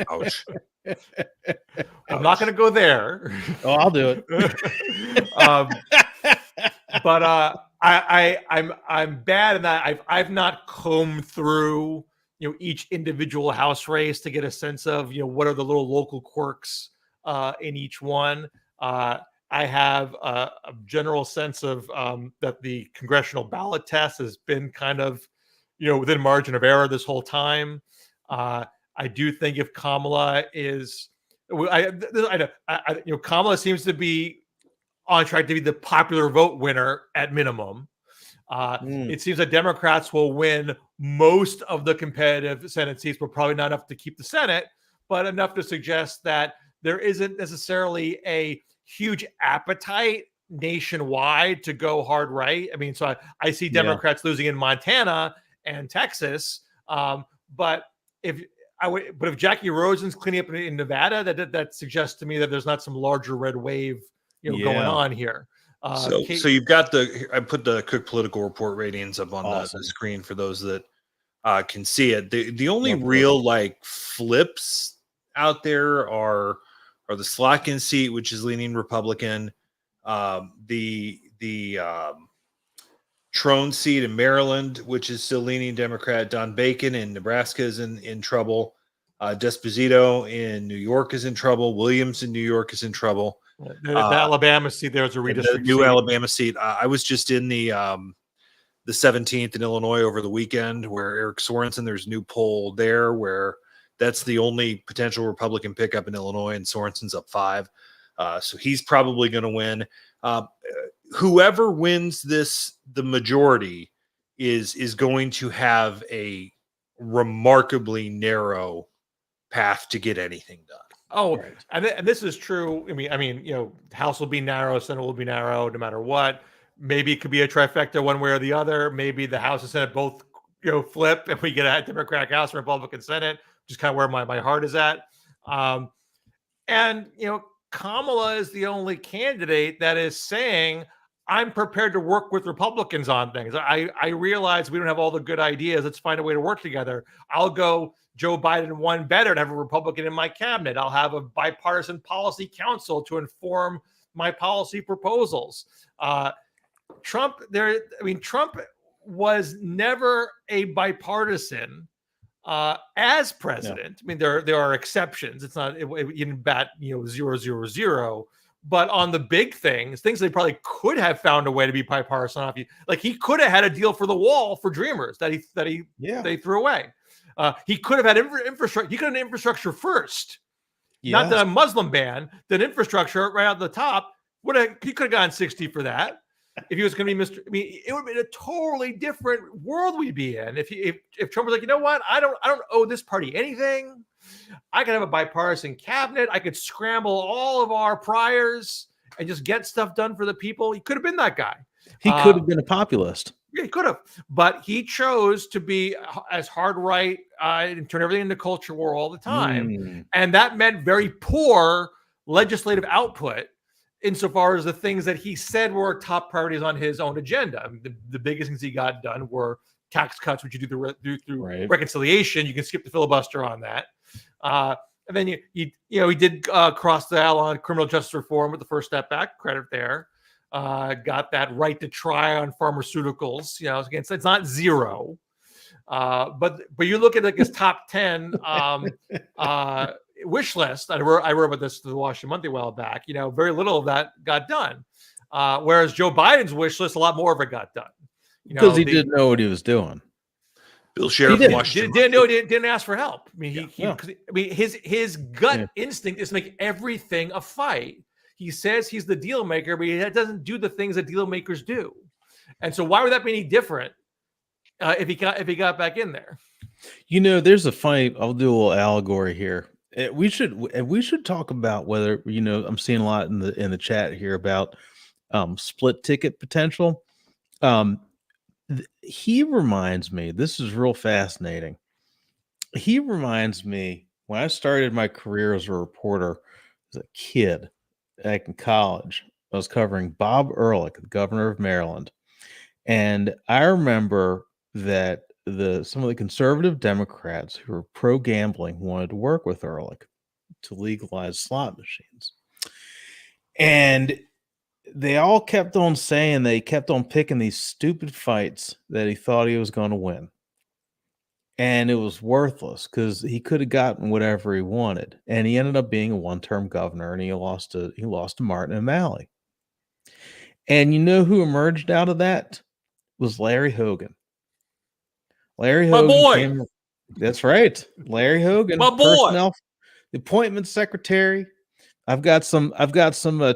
Ouch. I'm not going to go there. Oh, I'll do it. But I'm bad in that I've not combed through each individual house race to get a sense of what are the little local quirks in each one. I have a general sense of that the congressional ballot test has been kind of, within margin of error this whole time. I do think if Kamala is, Kamala seems to be on track to be the popular vote winner at minimum. It seems that Democrats will win most of the competitive Senate seats, but probably not enough to keep the Senate, but enough to suggest that there isn't necessarily a huge appetite nationwide to go hard right. So I see Democrats losing in Montana and Texas, but if Jackie Rosen's cleaning up in Nevada, that suggests to me that there's not some larger red wave going on here. So you've got I put the Cook Political Report ratings up on the screen for those that can see it. The only real flips out there are the Slotkin seat, which is leaning Republican, the Trone seat in Maryland, which is still leaning Democrat. Don Bacon in Nebraska is in trouble. Desposito in New York is in trouble. Williams in New York is in trouble. The Alabama seat, there's a redistricting. The new Alabama seat. I was just in the 17th in Illinois over the weekend, where Eric Sorensen, there's a new poll there where that's the only potential Republican pickup in Illinois, and Sorensen's up 5. So he's probably going to win. whoever wins the majority is going to have a remarkably narrow path to get anything done. Oh, right. And this is true. I mean, House will be narrow, Senate will be narrow, no matter what. Maybe it could be a trifecta one way or the other. Maybe the House and Senate both, flip, and we get a Democratic House and Republican Senate, which is kind of where my heart is at. And Kamala is the only candidate that is saying, I'm prepared to work with Republicans on things. I realize we don't have all the good ideas. Let's find a way to work together. I'll go Joe Biden one better and have a Republican in my cabinet. I'll have a bipartisan policy council to inform my policy proposals. Trump was never a bipartisan as president. I mean, there are exceptions. It's not in bat 0-0-0. But on the big things they probably could have found a way to be bipartisan on. Like he could have had a deal for the wall for Dreamers that they threw away. He could have had infrastructure. He could have had infrastructure first, not the Muslim ban. Then infrastructure right out the top. He could have gotten 60 for that if he was going to be Mr. I mean, it would have been a totally different world we'd be in if Trump was like, you know what, I don't owe this party anything. I could have a bipartisan cabinet. I could scramble all of our priors and just get stuff done for the people. He could have been that guy. He could have been a populist. Yeah, he could have, but he chose to be as hard right and turn everything into culture war all the time. And that meant very poor legislative output insofar as the things that he said were top priorities on his own agenda. I mean, the biggest things he got done were tax cuts, which you do through reconciliation. You can skip the filibuster on that. And then he did cross the aisle on criminal justice reform with the First Step Back. Credit there. Got that right to try on pharmaceuticals. Again, it's not zero, but you look at like his top 10 wish list. I wrote about this to the Washington Monthly a while back. Very little of that got done, whereas Joe Biden's wish list, a lot more of it got done. Because he didn't know what he was doing. Bill Sheriff of Washington didn't ask for help. I mean, his gut instinct is to make everything a fight. He says he's the deal maker, but he doesn't do the things that deal makers do. And so, why would that be any different if he got back in there? There's a funny. I'll do a little allegory here. We should talk about whether I'm seeing a lot in the chat here about split ticket potential. He reminds me, this is real fascinating. He reminds me when I started my career as a reporter as a kid back in college, I was covering Bob Ehrlich, the governor of Maryland. And I remember that some of the conservative Democrats who were pro-gambling wanted to work with Ehrlich to legalize slot machines. And they all kept on saying they kept on picking these stupid fights that he thought he was going to win. And it was worthless because he could have gotten whatever he wanted. And he ended up being a one-term governor, and he lost to Martin O'Malley. And who emerged out of that was Larry Hogan. Larry Hogan, my boy. That's right. Larry Hogan, my boy, the appointment secretary. I've got some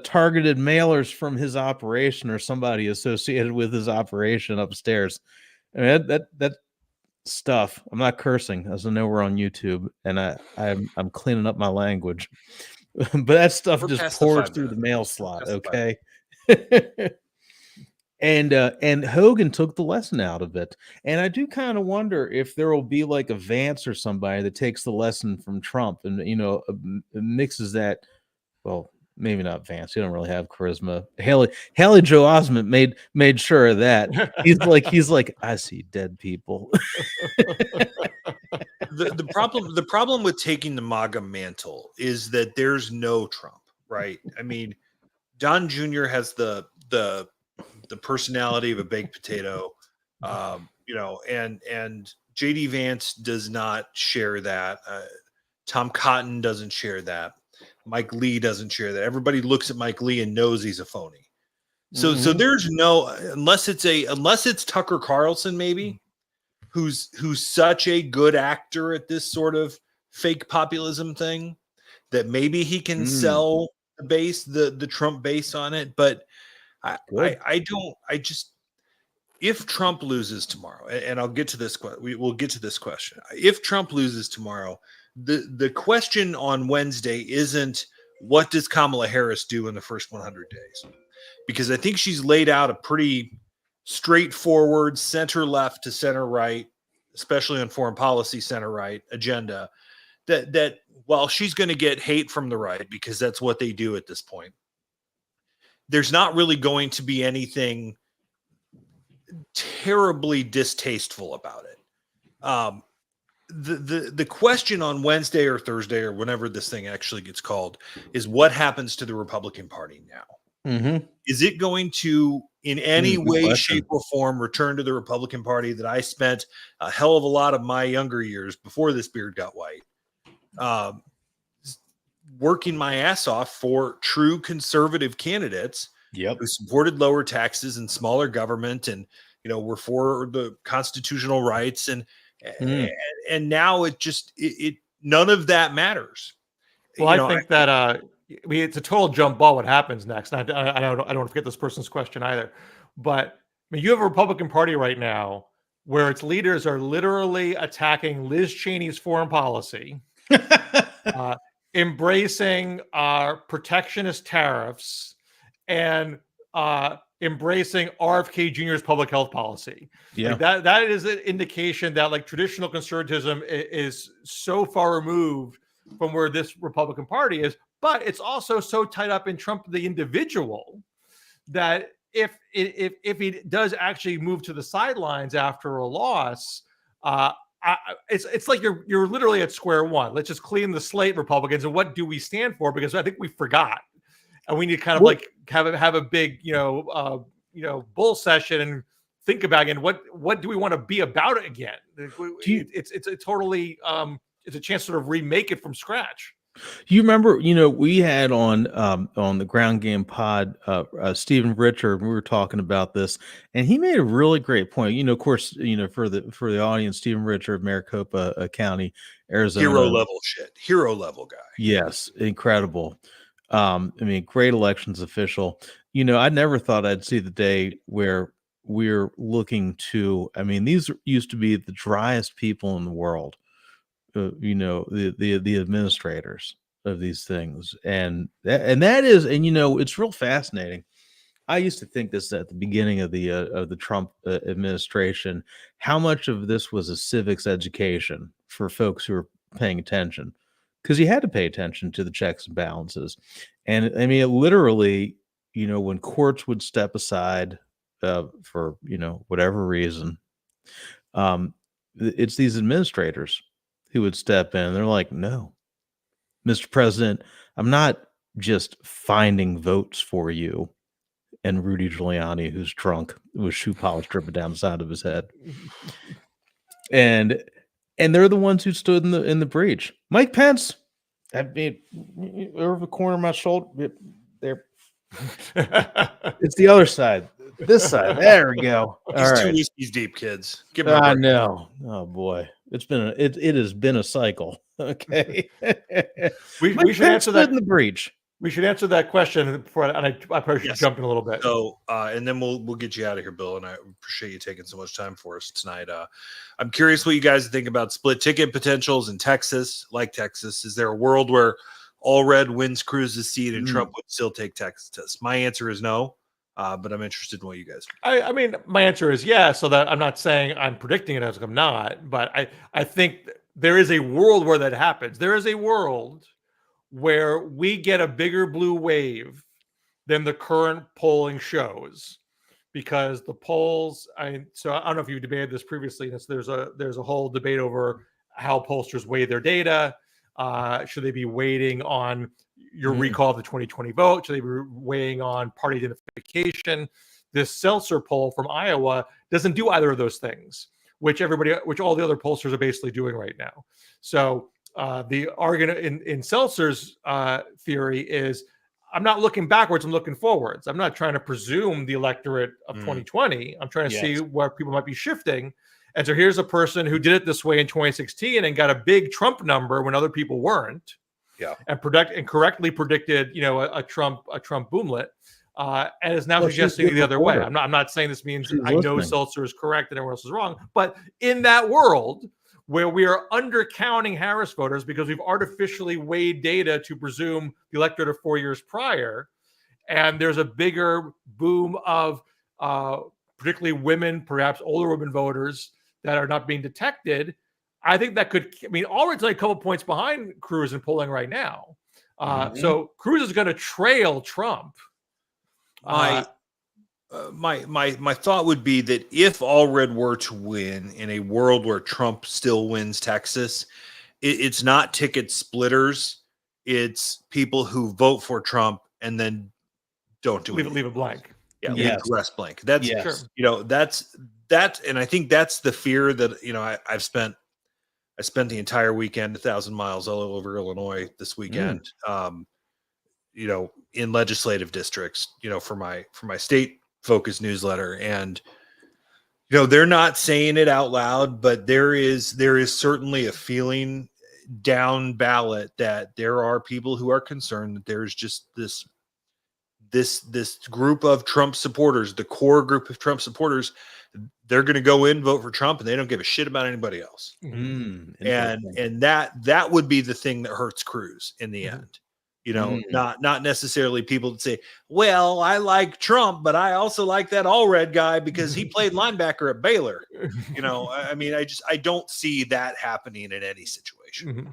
targeted mailers from his operation or somebody associated with his operation upstairs. I mean, that stuff. I'm not cursing, as I know we're on YouTube, and I'm cleaning up my language. But that stuff just pours through the mail slot. Okay. And Hogan took the lesson out of it. And I do kind of wonder if there will be like a Vance or somebody that takes the lesson from Trump and mixes that. Well, maybe not Vance. He don't really have charisma. Haley Joe Osment made sure of that. He's like, I see dead people. The problem with taking the MAGA mantle is that there's no Trump, right? I mean, Don Jr. has the personality of a baked potato, and JD Vance does not share that. Tom Cotton doesn't share that. Mike Lee doesn't share that. Everybody looks at Mike Lee and knows he's a phony. So there's no, unless it's Tucker Carlson, maybe, who's such a good actor at this sort of fake populism thing that maybe he can sell the base, the Trump base on it. But If Trump loses tomorrow, and I'll get to this, we'll get to this question. If Trump loses tomorrow, the question on Wednesday isn't what does Kamala Harris do in the first 100 days? Because I think she's laid out a pretty straightforward center left to center right, especially on foreign policy center right agenda that while she's going to get hate from the right because that's what they do at this point, there's not really going to be anything terribly distasteful about it. The question on Wednesday or Thursday or whenever this thing actually gets called is what happens to the Republican Party now? Mm-hmm. Is it going to, in any way, shape, or form, return to the Republican Party that I spent a hell of a lot of my younger years before this beard got white, working my ass off for true conservative candidates who supported lower taxes and smaller government and, were for the constitutional rights and now it none of that matters. Well, I think that it's a total jump ball what happens next. And I don't want to forget this person's question either. But you have a Republican Party right now where its leaders are literally attacking Liz Cheney's foreign policy, embracing protectionist tariffs, and embracing RFK Jr.'s public health policy. Yeah, that is an indication that traditional conservatism is so far removed from where this Republican Party is, but it's also so tied up in Trump, the individual, that if he does actually move to the sidelines after a loss, it's like you're literally at square one. Let's just clean the slate, Republicans, and what do we stand for? Because I think we forgot, and we need to kind of have a big bull session and think about again what do we want to be about it again? It's a totally it's a chance to sort of remake it from scratch. You remember, we had on the Ground Game Pod, Stephen Richard. We were talking about this, and he made a really great point. Of course, for the audience, Stephen Richard, Maricopa County, Arizona, hero level guy. Yes, incredible. Great elections official. I never thought I'd see the day where we're looking to. These used to be the driest people in the world. The administrators of these things, and that is, it's real fascinating. I used to think this at the beginning of the Trump administration, how much of this was a civics education for folks who are paying attention, because you had to pay attention to the checks and balances, and it literally, when courts would step aside for whatever reason, it's these administrators who would step in. They're like, no, Mr. President, I'm not just finding votes for you and Rudy Giuliani, who's drunk with shoe polish dripping down the side of his head. And they're the ones who stood in the breach. Mike Pence, over the corner of my shoulder. There. It's the other side. This side. There we go. He's 2 whiskeys deep, kids. Give him a break. No. Oh boy. It has been a cycle. Okay. we should answer that in the breach. We should answer that question before, and I probably should jump in a little bit. So, and then we'll get you out of here, Bill. And I appreciate you taking so much time for us tonight. I'm curious what you guys think about split ticket potentials in Texas. Like Texas, is there a world where all red wins Cruz's seat and Trump would still take Texas? My answer is no. But I'm interested in what you guys think. My answer is yes. So that I'm not saying I'm predicting it as I'm not, but I think there is a world where that happens. There is a world where we get a bigger blue wave than the current polling shows, because the polls. So I don't know if you debated this previously. There's a whole debate over how pollsters weigh their data. Should they be waiting on your recall of the 2020 vote? Should they be weighing on party identification? This Seltzer poll from Iowa doesn't do either of those things, which all the other pollsters are basically doing right now. So the argument in Seltzer's theory is, I'm not looking backwards, I'm looking forwards. I'm not trying to presume the electorate of 2020. I'm trying to see where people might be shifting. And so here's a person who did it this way in 2016 and got a big Trump number when other people weren't. Yeah, and correctly predicted, a Trump boomlet. and is now Well, she's a suggesting good the other way. reporter. I'm not saying this means She's I know listening. Seltzer is correct and everyone else is wrong. But in that world where we are undercounting Harris voters because we've artificially weighed data to presume the electorate of 4 years prior, and there's a bigger boom of particularly women, perhaps older women voters that are not being detected, I think that could, I mean, Allred's like a couple points behind Cruz in polling right now. So Cruz is going to trail Trump. My thought would be that if Allred were to win in a world where Trump still wins Texas, it's not ticket splitters. It's people who vote for Trump and then don't do leave it blank. Yeah, Yes. leave the rest blank. That's Yes. Sure. That, and I think that's the fear that I spent the entire weekend 1,000 miles all over Illinois this weekend. In legislative districts, for my state focused newsletter, and they're not saying it out loud, but there is certainly a feeling down ballot that there are people who are concerned that there's just this group of Trump supporters, the core group of Trump supporters, they're going to go in, vote for Trump, and they don't give a shit about anybody else. And that would be the thing that hurts Cruz in the end. Not necessarily people that say, well, I like Trump, but I also like that Allred guy because he played linebacker at Baylor. I don't see that happening in any situation.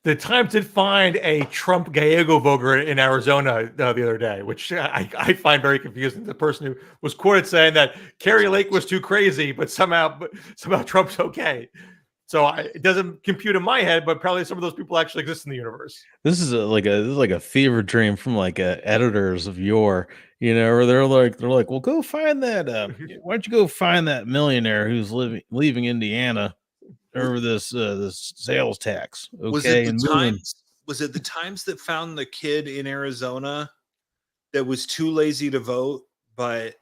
The Times did find a Trump Gallego voter in Arizona the other day, which I find very confusing. The person who was quoted saying that Kerry Lake was too crazy, but somehow Trump's okay. So it doesn't compute in my head, but probably some of those people actually exist in the universe. This is like a fever dream from editors of yore, or they're like, well, go find that. Why don't you go find that millionaire who's leaving Indiana over this sales tax? Okay, was it the Times that found the kid in Arizona that was too lazy to vote, but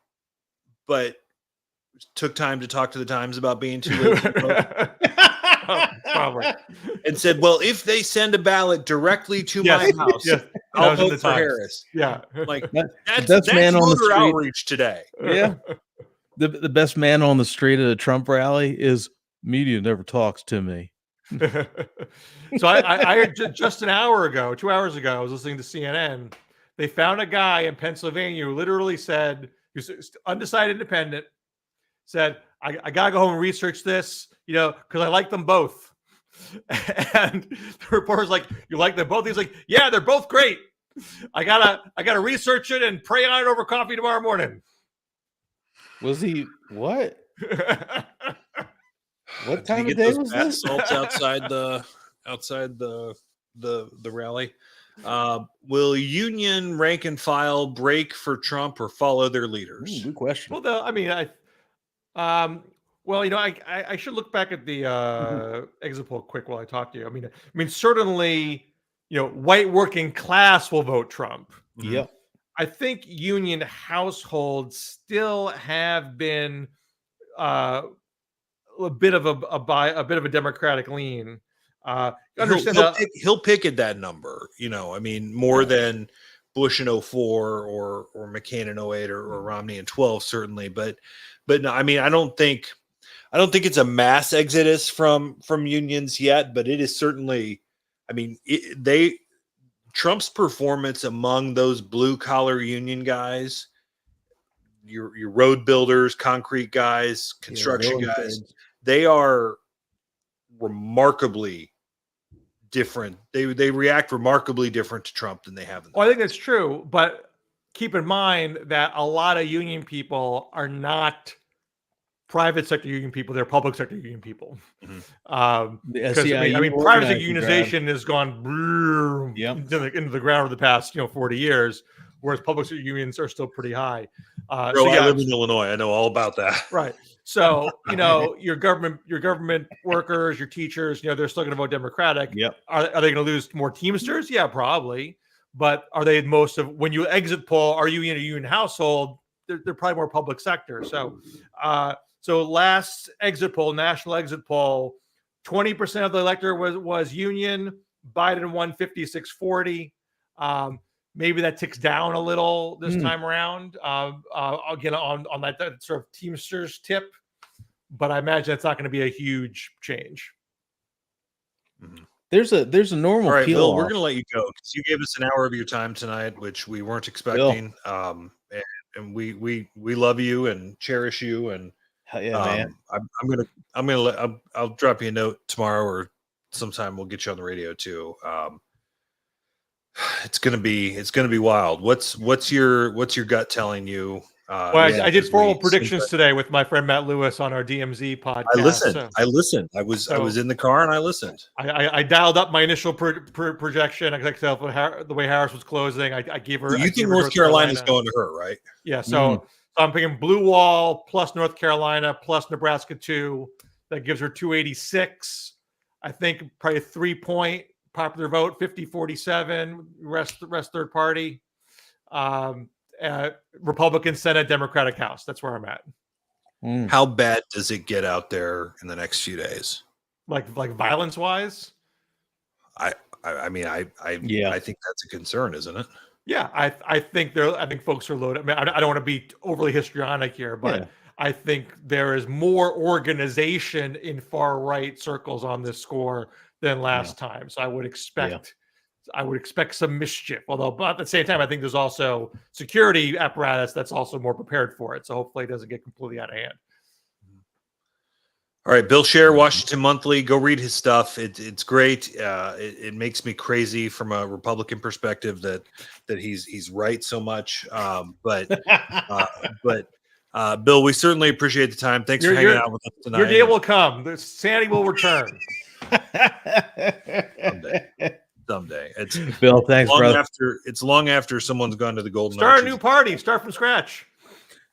took time to talk to the Times about being too lazy to vote? Probably. And said, well, if they send a ballot directly to my house, I'll vote for Harris. Yeah. Like that's man on the street outreach today. Yeah. The best man on the street at a Trump rally is media never talks to me. So I heard just 2 hours ago, I was listening to CNN. They found a guy in Pennsylvania who literally said, he was undecided independent, said, I gotta go home and research this, because I like them both. And the reporter's like, you like them both? He's like, yeah, they're both great. I gotta research it and pray on it over coffee tomorrow morning. Was he what? What time Did of he day get was those this? salts outside the rally? Will union rank and file break for Trump or follow their leaders? Good question. Well, I should look back at the exit poll quick while I talk to you. I mean, certainly, white working class will vote Trump. Yep. I think union households still have been a bit of a Democratic lean. He'll pick at that number, more than Bush in 04 or McCain in 08 or Romney in 12, certainly. But no, I don't think it's a mass exodus from unions yet, but it is certainly, Trump's performance among those blue collar union guys, your road builders, concrete guys, construction guys, they are remarkably different. They react remarkably different to Trump than they have in the past. I think that's true, but keep in mind that a lot of union people are not private sector union people; they're public sector union people. Private sector unionization has gone into the ground over the past 40 years, whereas public sector unions are still pretty high. I live in Illinois. I know all about that. Right. So your government workers, your teachers, they're still going to vote Democratic. Yep. Are they going to lose more Teamsters? Yeah, probably. But are they when you exit poll? Are you in a union household? They're probably more public sector. So last exit poll, national exit poll, 20% of the electorate was union. Biden won 56-40. Maybe that ticks down a little this Hmm. time around. Again, on that sort of Teamsters tip, but I imagine it's not going to be a huge change. Mhm. There's a normal All right, peel Bill, we're off. going to let you go because you gave us an hour of your time tonight, which we weren't expecting. And we love you and cherish you. And Hell yeah, man. I'll drop you a note tomorrow or sometime. We'll get you on the radio too. It's gonna be wild. What's your gut telling you? Well, I did as formal we- predictions today with my friend Matt Lewis on our DMZ podcast. I listened. so- I listened. I was in the car and I listened. I dialed up my initial projection. I could tell the way Harris was closing. I gave her. You I think gave her North Carolina's going to her, right? Yeah. So I'm picking Blue Wall plus North Carolina plus Nebraska 2. That gives her 286. I think probably a 3-point popular vote, 50-47. Rest third party. Republican Senate, Democratic House. That's where I'm at. How bad does it get out there in the next few days? Like violence wise? I think that's a concern, isn't it? Yeah, I think folks are loaded. I mean, I don't want to be overly histrionic here, but I think there is more organization in far right circles on this score than last time. So I would expect some mischief. Although, but at the same time, I think there's also security apparatus that's also more prepared for it. So hopefully it doesn't get completely out of hand. All right, Bill Scher, Washington Monthly. Go read his stuff. It's great. It makes me crazy from a Republican perspective that he's right so much. But Bill, we certainly appreciate the time. Thanks for hanging out with us tonight. Your day will come. The sanity will return. Someday. It's Bill. Thanks, brother. It's long after someone's gone to the Golden Start Arches. a new party. Start from scratch.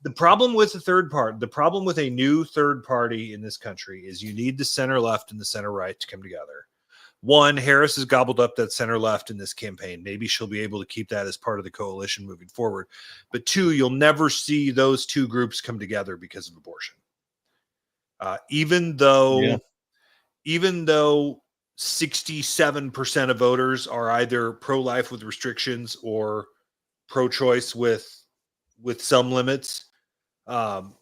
The problem with the problem with a new third party in this country is you need the center left and the center right to come together. One, Harris has gobbled up that center left in this campaign. Maybe she'll be able to keep that as part of the coalition moving forward. But two, you'll never see those two groups come together because of abortion. Even though 67% of voters are either pro-life with restrictions or pro-choice with some limits. I'll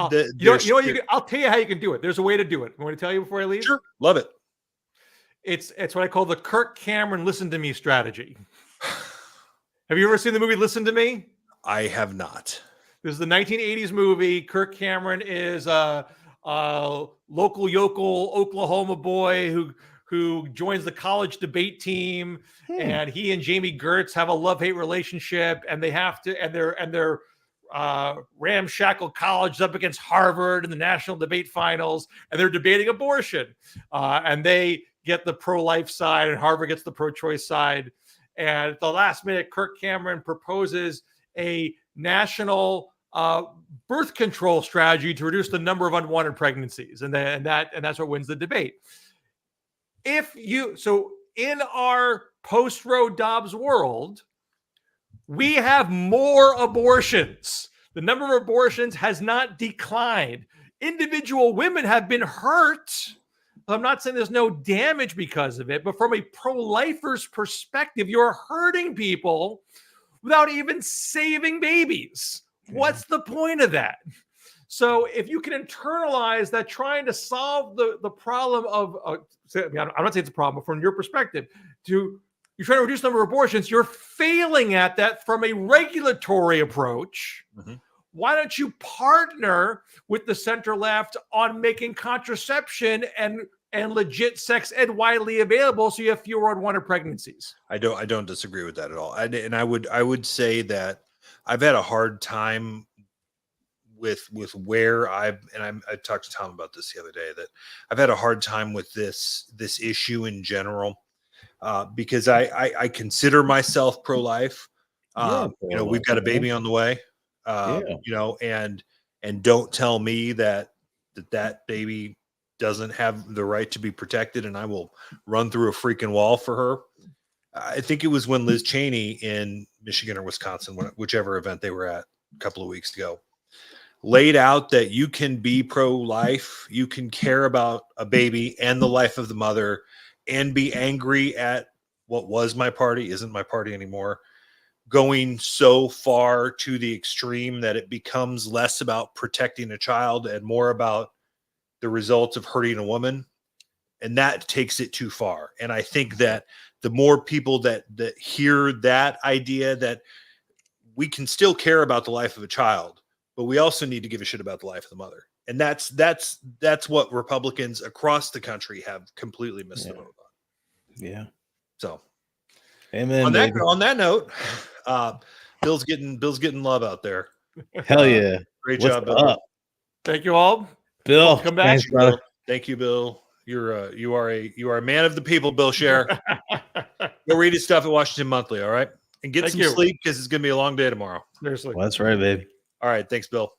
tell you how you can do it. There's a way to do it. You want to tell you before I leave? Sure. Love it. It's what I call the Kirk Cameron listen to me strategy. Have you ever seen the movie Listen to Me? I have not. This is the 1980s movie. Kirk Cameron is a local yokel Oklahoma boy who joins the college debate team, and he and Jamie Gertz have a love-hate relationship, and they have to, and they're ramshackle college up against Harvard in the national debate finals, and they're debating abortion, and they get the pro-life side, and Harvard gets the pro-choice side. And at the last minute, Kirk Cameron proposes a national birth control strategy to reduce the number of unwanted pregnancies, and that's what wins the debate. So in our post-Roe Dobbs world, we have more abortions. The number of abortions has not declined. Individual women have been hurt. I'm not saying there's no damage because of it, but from a pro-lifer's perspective, you're hurting people without even saving babies. What's the point of that? So if you can internalize that trying to solve the problem of, I'm not saying it's a problem, but from your perspective, you're trying to reduce the number of abortions, you're failing at that from a regulatory approach. Mm-hmm. Why don't you partner with the center left on making contraception and legit sex ed widely available so you have fewer unwanted pregnancies? I don't disagree with that at all. I would say that I've had a hard time with where I talked to Tom about this the other day, that I've had a hard time with this issue in general, because I consider myself pro-life. We've got a baby on the way, and don't tell me that baby doesn't have the right to be protected, and I will run through a freaking wall for her. I think it was when Liz Cheney in Michigan or Wisconsin, whichever event they were at a couple of weeks ago, laid out that you can be pro-life, you can care about a baby and the life of the mother, and be angry at what was my party, isn't my party anymore, going so far to the extreme that it becomes less about protecting a child and more about the results of hurting a woman. And that takes it too far. And I think that the more people that hear that idea, that we can still care about the life of a child, but we also need to give a shit about the life of the mother. And that's what Republicans across the country have completely missed the boat on. Yeah. So Amen, on baby. that note, Bill's getting love out there. Hell yeah. Great What's job, Bill. up? Thank you all. Bill, Hope to come back. thanks, brother. Thank you, Bill. You are a man of the people, Bill Scher. Go read his stuff at Washington Monthly, all right? And get some sleep because it's going to be a long day tomorrow. Seriously. Well, that's right, baby. All right, thanks, Bill.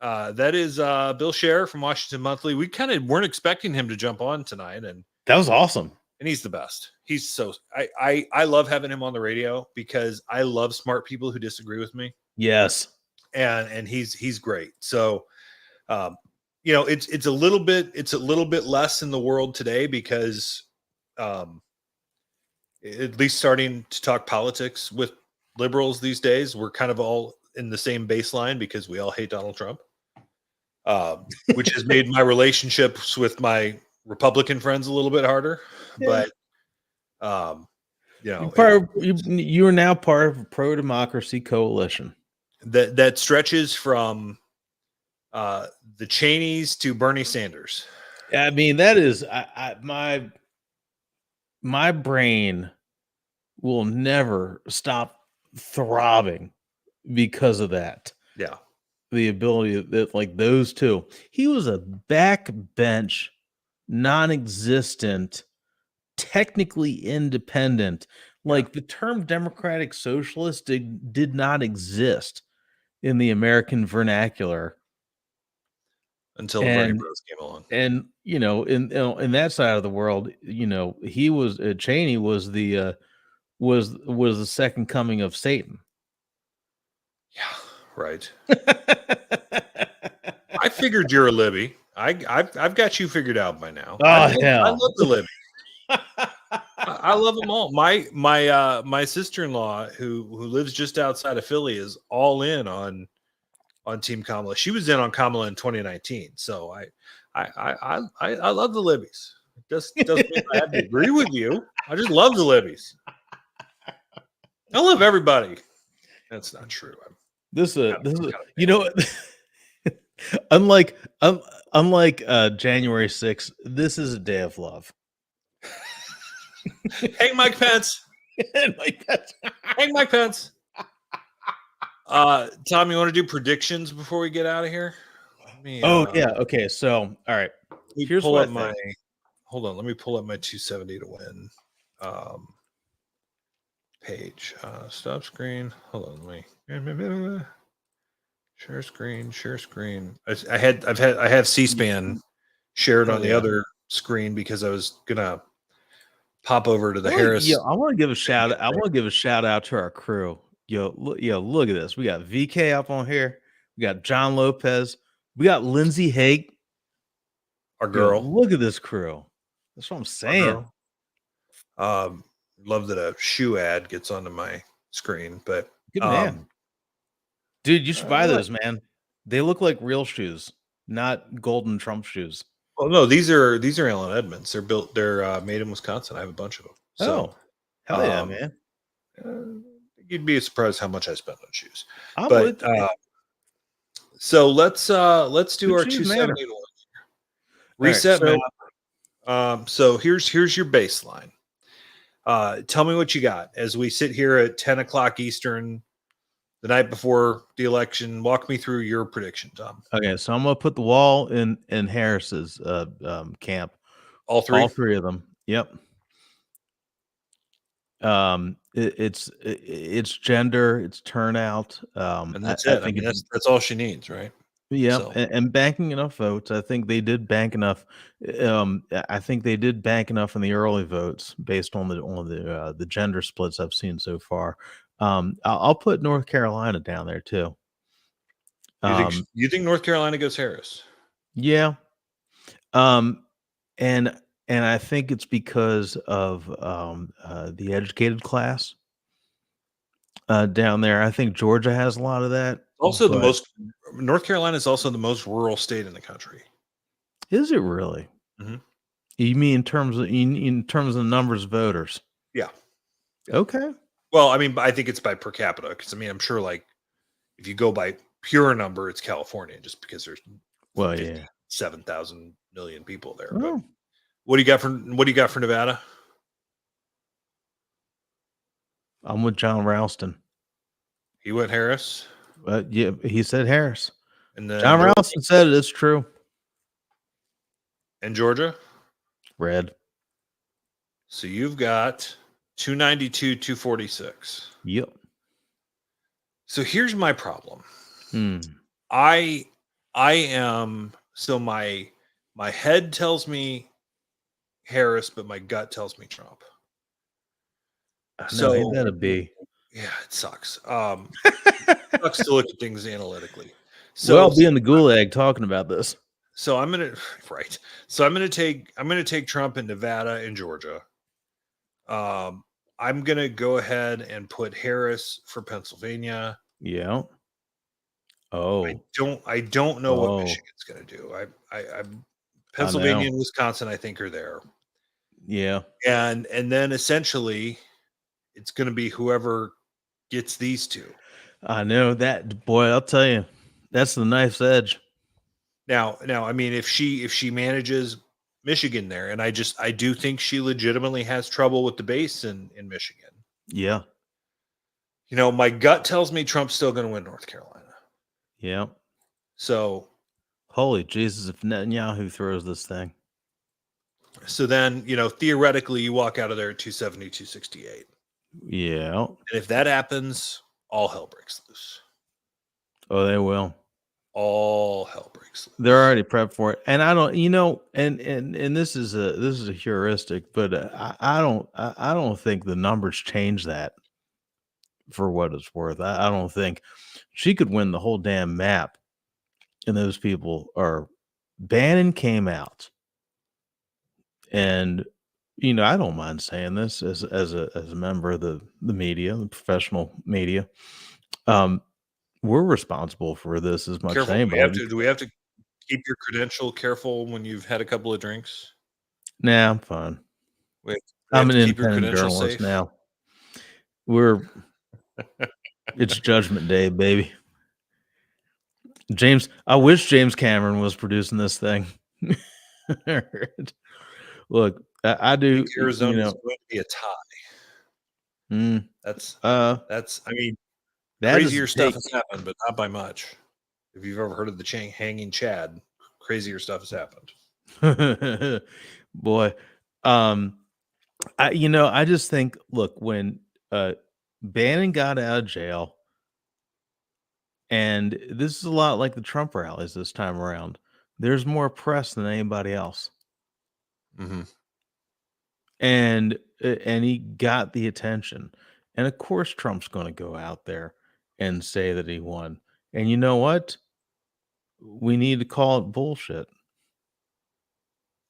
That is Bill Scher from Washington Monthly. We kind of weren't expecting him to jump on tonight, and that was awesome. And he's the best. He's so I love having him on the radio because I love smart people who disagree with me. Yes, and he's great. So, it's a little bit less in the world today because, at least starting to talk politics with liberals these days, we're kind of all in the same baseline because we all hate Donald Trump, which has made relationships with my Republican friends a little bit harder. Yeah. But, you are now part of a pro-democracy coalition that stretches from the Cheneys to Bernie Sanders. I mean, that is my brain will never stop throbbing because of that. Yeah. The ability that, like, those two, he was a backbench, non-existent, technically independent. Like, the term democratic socialist did not exist in the American vernacular until the Bernie Bros came along. And in that side of the world, he was Cheney was the second coming of Satan. Yeah, right. I figured you're a Libby. I've got you figured out by now. Oh, hell. I love the Libby. I love them all. My sister-in-law who lives just outside of Philly is all in on Team Kamala. She was in on Kamala in 2019. So I love the Libbies. It doesn't mean I have to agree with you. I just love the Libbies. I love everybody. That's not true. This is unlike January 6th, this is a day of love. Hang Mike Pence. Hang Mike Pence. Tom, you want to do predictions before we get out of here? Yeah. Okay. So, all right. Here's what hold on. Let me pull up my 270 to win page. Stop screen. Hold on. Let me share screen. I have C-SPAN shared on the other screen because I was gonna pop over to the Harris. Yeah, I want to give a shout out to our crew. Look at this. We got VK up on here. We got John Lopez. We got Lindsay Haig. Our girl. Look at this crew. That's what I'm saying. Love that a shoe ad gets onto my screen, but good man. Dude, you should buy those, man. They look like real shoes, not golden Trump shoes. Oh no, these are Allen Edmonds. They're made in Wisconsin. I have a bunch of them. So hell yeah, man. You'd be surprised how much I spent on shoes. So let's do our 270 reset map. So here's your baseline. Tell me what you got as we sit here at 10 o'clock Eastern the night before the election. Walk me through your prediction, Tom. Okay, so I'm gonna put the wall in Harris's camp. All three of them. Yep. It's gender, it's turnout. And that's it. I mean, that's all she needs, right? Yeah, so. And banking enough votes. I think they did bank enough. I think they did bank enough in the early votes based on the gender splits I've seen so far. I'll put North Carolina down there too. You think North Carolina goes Harris? Yeah. And I think it's because of the educated class. down there. I think Georgia has a lot of that. Also, but North Carolina is also the most rural state in the country. is it really? Mhm. You mean in terms of the numbers of voters? Yeah. Okay. Well, I mean, I think it's by per capita because I mean, I'm sure like if you go by pure number, it's California just because there's Well, yeah. 7,000 million people there. Oh. But what do you got for Nevada? I'm with John Ralston. He went Harris, Yeah, he said Harris. and then John Ralston said it. It's true. and Georgia. Red. So you've got 292, 246. Yep. So here's my problem. Hmm. I am so my head tells me Harris, but my gut tells me Trump. So ain't that a B? Yeah, it sucks. Sucks to look at things analytically. So I'll be in the gulag talking about this. So I'm gonna right. So I'm gonna take Trump in Nevada and Georgia. I'm gonna go ahead and put Harris for Pennsylvania. Yeah. Oh. I don't know what Michigan's gonna do. I Pennsylvania and Wisconsin, I think, are there. Yeah. And then essentially it's gonna be whoever gets these two. I know that, boy. I'll tell you, that's the knife's edge. Now, I mean, if she manages Michigan there, and I do think she legitimately has trouble with the base in Michigan. Yeah. You know, my gut tells me Trump's still going to win North Carolina. Yeah. So, holy Jesus, if Netanyahu throws this thing. So then, you know, theoretically, you walk out of there at 270, 268. Yeah. And if that happens, all hell breaks loose. Oh, they will. All hell breaks loose. They're already prepped for it, and I don't, you know, and this is a heuristic, but I don't think the numbers change that. For what it's worth, I don't think she could win the whole damn map, and those people are. Bannon came out, and you know, I don't mind saying this as a member of the media, the professional media. We're responsible for this as much as anybody. Do we have to keep your credential careful when you've had a couple of drinks? Nah, I'm fine. I'm an independent journalist now. It's Judgment Day, baby. I wish James Cameron was producing this thing. Look, I do. Arizona is going to be a tie. That's. I mean, crazier stuff has happened, but not by much. If you've ever heard of the hanging Chad, crazier stuff has happened. Boy, I just think, look, when Bannon got out of jail, and this is a lot like the Trump rallies this time around. There's more press than anybody else. Mm-hmm. And he got the attention. And of course, Trump's going to go out there and say that he won. And you know what? We need to call it bullshit.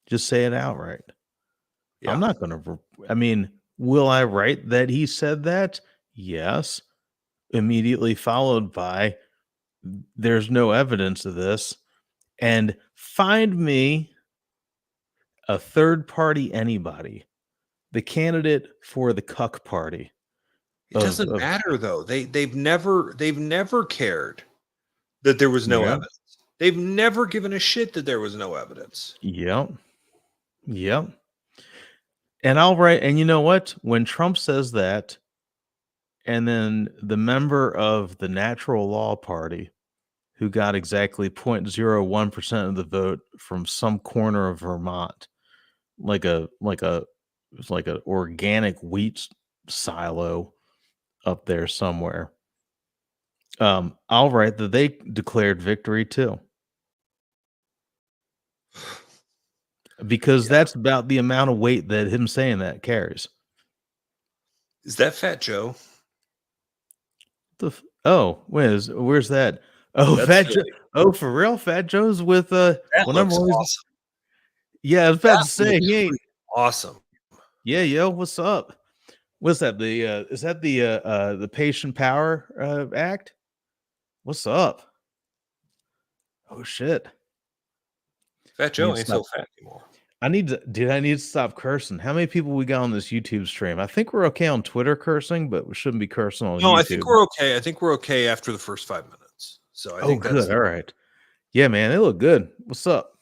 Just say it outright. Yeah. I'm not going to, I mean, will I write that he said that? Yes. Immediately followed by, there's no evidence of this. And find me a third party anybody, the candidate for the cuck party. It doesn't matter though. They've never cared that there was no evidence. They've never given a shit that there was no evidence. Yep. And I'll write, and you know what? When Trump says that, and then the member of the Natural Law Party who got exactly 0.01% of the vote from some corner of Vermont, like an organic wheat silo up there somewhere. I'll write that they declared victory too. Because that's about the amount of weight that him saying that carries. Is that Fat Joe? Where's that? Oh, that's Fat Joe. Oh, for real? Fat Joe's with that looks awesome. Yeah, I was about to say he ain't awesome. Yeah, yo, what's up? What's that? Is that the Patient Power Act? What's up? Oh shit! Fat I need Joe to ain't stop. so fat anymore. I need to, dude. I need to stop cursing. How many people we got on this YouTube stream? I think we're okay on Twitter cursing, but we shouldn't be cursing on No, YouTube. I think we're okay. I think we're okay after the first 5 minutes. So I Oh, think that's good. All right. Yeah, man, they look good. What's up?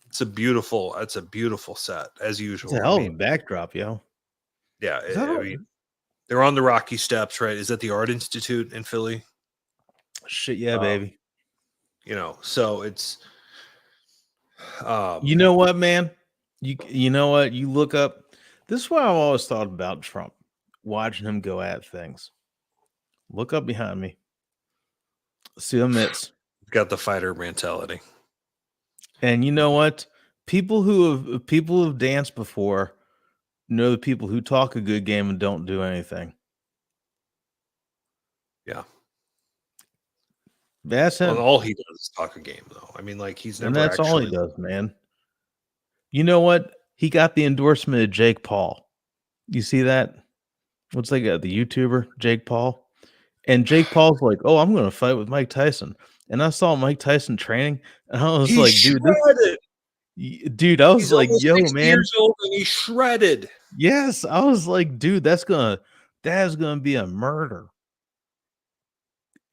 it's a beautiful set as It's a usual. hell I of a mean, backdrop, yo. yeah, Is that I all? mean, they're on the Rocky Steps, right? Is that the Art Institute in Philly? Shit, yeah, Um, baby. So it's You know what, man? You know what? You look up. This is what I've always thought about Trump. Watching him go at things. Look up behind me. See the mitts. got the fighter mentality. And you know what? People who have danced before know the people who talk a good game and don't do anything. Yeah. That's him. Well, all he does is talk a game, though. I mean, like he's never And that's all he actually. does, man. You know what? He got the endorsement of Jake Paul. You see that? What's like the YouTuber Jake Paul? And Jake Paul's like, "Oh, I'm going to fight with Mike Tyson." And I saw Mike Tyson training, and I was He's like, "Dude, dude!" I was He's like, almost "Yo, 60 man!" years old and he's shredded. Yes, I was like, "Dude, that is gonna be a murder."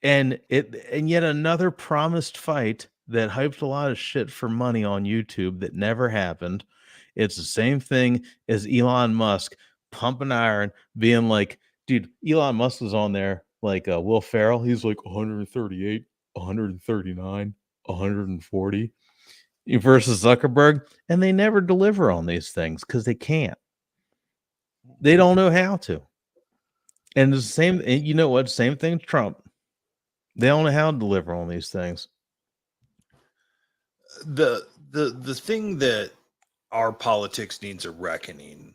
And yet another promised fight that hyped a lot of shit for money on YouTube that never happened. It's the same thing as Elon Musk pumping iron, being like, dude, Elon Musk was on there like Will Ferrell. He's like 138, 139, 140 versus Zuckerberg, and they never deliver on these things because they can't. They don't know how to. And the same, and you know what? Same thing, Trump. They don't know how to deliver on these things. The thing that our politics needs a reckoning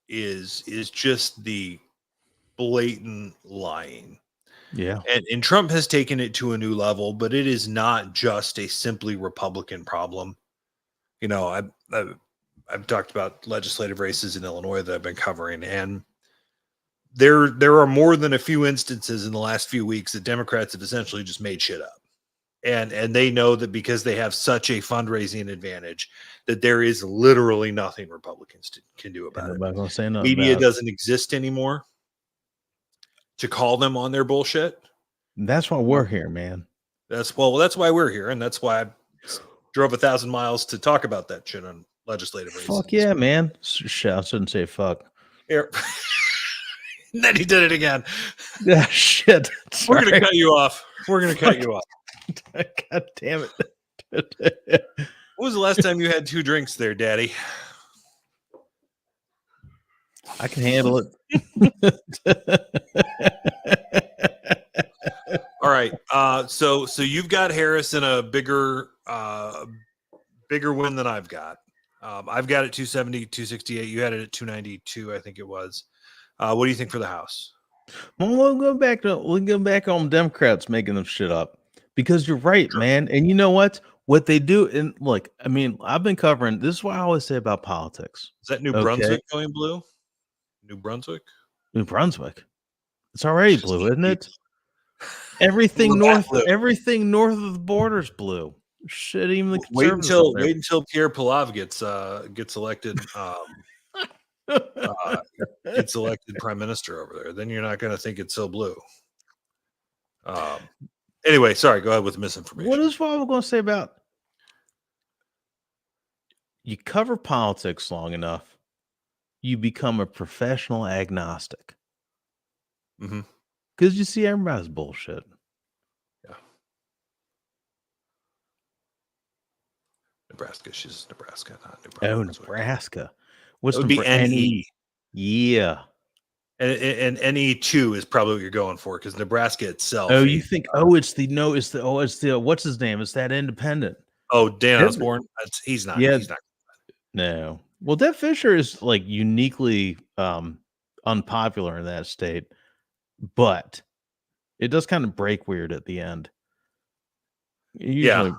is just the blatant lying. Yeah. And Trump has taken it to a new level, but it is not just a simply Republican problem. You know, I've talked about legislative races in Illinois that I've been covering, and there are more than a few instances in the last few weeks that Democrats have essentially just made shit up. And they know that because they have such a fundraising advantage that there is literally nothing Republicans can do about it. Nobody's gonna say nothing Media about it. doesn't exist anymore to call them on their bullshit. That's why we're here, man. That's why we're here, and that's why I drove 1,000 miles to talk about that shit on legislative races. Fuck yeah, man. Shit, I shouldn't say fuck. Here. And then he did it again. Yeah, shit. We're gonna cut you off. We're gonna cut you off. God damn it. When was the last time you had 2 drinks there, Daddy? I can handle it. All right. So you've got Harris in a bigger win than I've got. I've got it 270, 268. You had it at 292, I think it was. What do you think for the House? Well, we'll go back on Democrats making them shit up. Because you're right, Sure. man. And you know what? What they do, and look, I mean, I've been covering this is what I always say about politics. Is that New Brunswick going blue? New Brunswick? New Brunswick. It's already blue, isn't it? Everything north of the border's blue. Shit, even the conservatives. Wait until Pierre Palav gets elected. Gets elected prime minister over there. Then you're not going to think it's so blue. Anyway, sorry. Go ahead with the misinformation. What is what I was going to say about you cover politics long enough, you become a professional agnostic. Mm-hmm. Because you see everybody's bullshit. Yeah. Nebraska. She's Nebraska, not New Brunswick. Oh, Nebraska. What's it would be NE? Yeah. And NE2 is probably what you're going for because Nebraska itself. Oh, you think? It's the what's his name? It's that independent. Oh, Dan Osborne. He's not. Yeah. He's not. No. Well, Deb Fisher is like uniquely unpopular in that state, but it does kind of break weird at the end. Usually,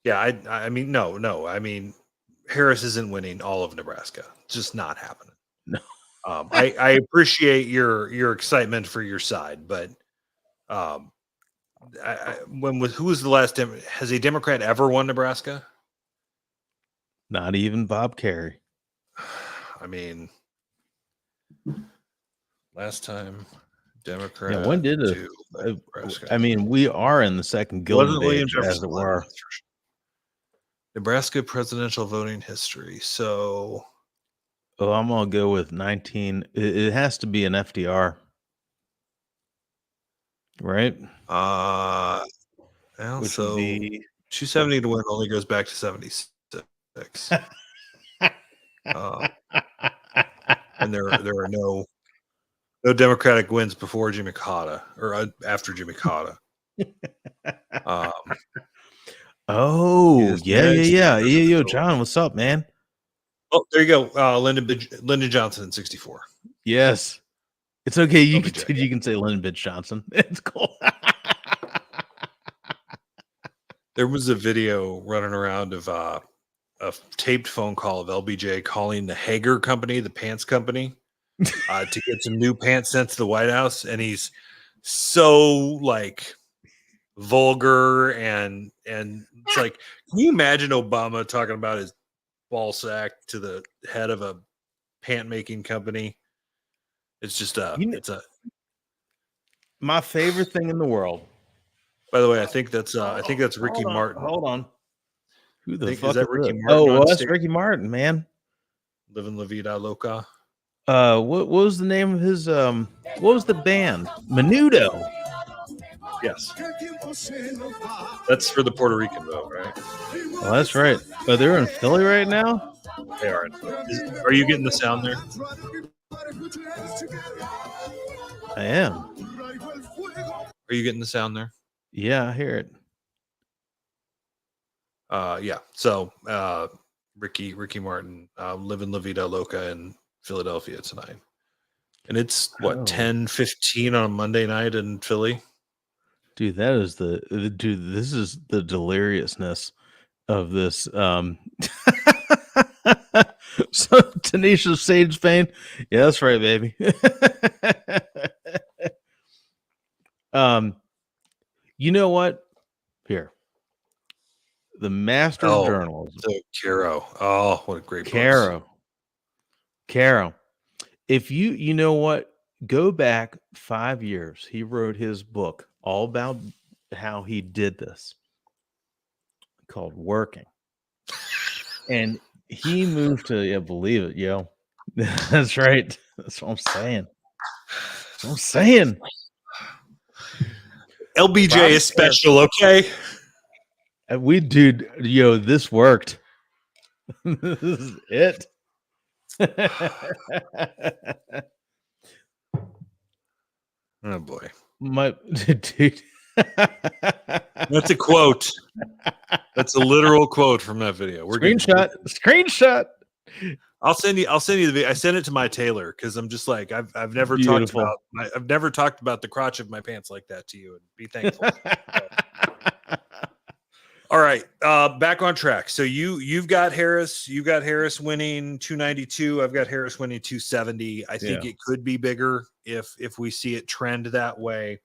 yeah. I mean, no. I mean, Harris isn't winning all of Nebraska. It's just not happening. No. I appreciate your excitement for your side, but who was the last has a Democrat ever won Nebraska? Not even Bob Kerrey. I mean, last time Democrat. Yeah, when did it? I mean, we are in the second Gilded Age, as it were. Nebraska presidential voting history. So, I'm gonna go with 19. It has to be an FDR, right? well, Which so would be 270 to win only goes back to 76. And there are no Democratic wins before Jimmy Carter or after Jimmy Carter. Oh, yeah. Yo, John, what's up, man? Oh, there you go. Lyndon Johnson in 64. Yes. It's okay. You can say Lyndon Bitch Johnson. It's cool. There was a video running around of a taped phone call of LBJ calling the Hager company, the pants company, to get some new pants sent to the White House. And he's so like vulgar and it's like, can you imagine Obama talking about his ball sack to the head of a pant making company? It's just my favorite thing in the world. By the way, I think that's Ricky Martin. Hold on. Who the fuck is that? Ricky Martin? Oh, that's Ricky Martin, man. Living La Vida Loca. What was the name of his what was the band? Menudo. Yes. That's for the Puerto Rican vote, right? Oh, that's right. Oh, they're in Philly right now? They are. Are you getting the sound there? I am. Are you getting the sound there? Yeah, I hear it. Yeah. So Ricky Martin, living La Vida Loca in Philadelphia tonight. And it's 10:15 on a Monday night in Philly. Dude, that is this is the deliriousness of this. So Tenacious Sage Fane. Yeah, that's right, baby. You know what? Here. The Master of Journalism. So Caro. Oh, what a great book. Caro. If you know what? Go back 5 years. He wrote his book all about how he did this, called Working. And he moved to, believe it, yo. That's right. That's what I'm saying. LBJ is special, okay? This worked. This is it. Oh boy. Dude. That's a quote. That's a literal quote from that video. Screenshot. I'll send you the video. I sent it to my tailor because I'm just like I've never talked about the crotch of my pants like that to you, and be thankful. All right, back on track. So you've got Harris. You got Harris winning 292. I've got Harris winning 270. I think it could be bigger if we see it trend that way.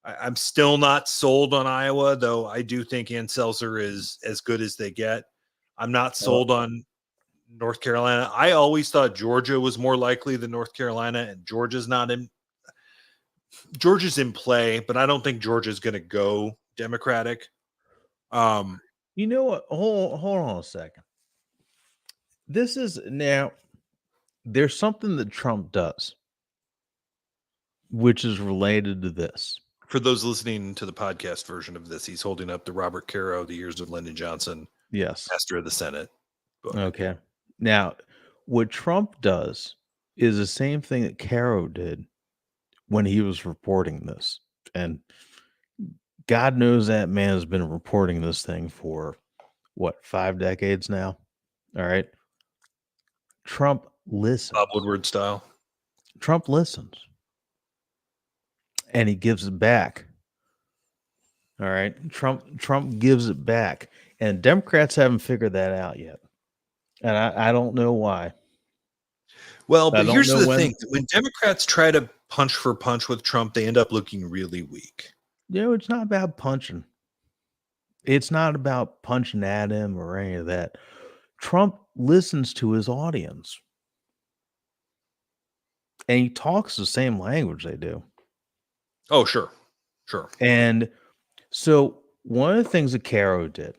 I'm still not sold on Iowa, though. I do think Ann Seltzer is as good as they get. I'm not sold on North Carolina. I always thought Georgia was more likely than North Carolina, and Georgia's in play, but I don't think Georgia's going to go Democratic. You know what? Hold on a second. This is now. There's something that Trump does, which is related to this. For those listening to the podcast version of this, he's holding up the Robert Caro, The Years of Lyndon Johnson, Master of the Senate book. Okay. Now, what Trump does is the same thing that Caro did when he was reporting this. And God knows that man has been reporting this thing for, 5 decades now? All right. Trump listens. Bob Woodward style. Trump listens. And he gives it back. All right. Trump gives it back. And Democrats haven't figured that out yet. And I don't know why. Well, I but don't here's know the when. thing: when Democrats try to punch for punch with Trump, they end up looking really weak. It's not about punching. It's not about punching at him or any of that. Trump listens to his audience, and he talks the same language they do. Oh, sure. And so one of the things that Caro did,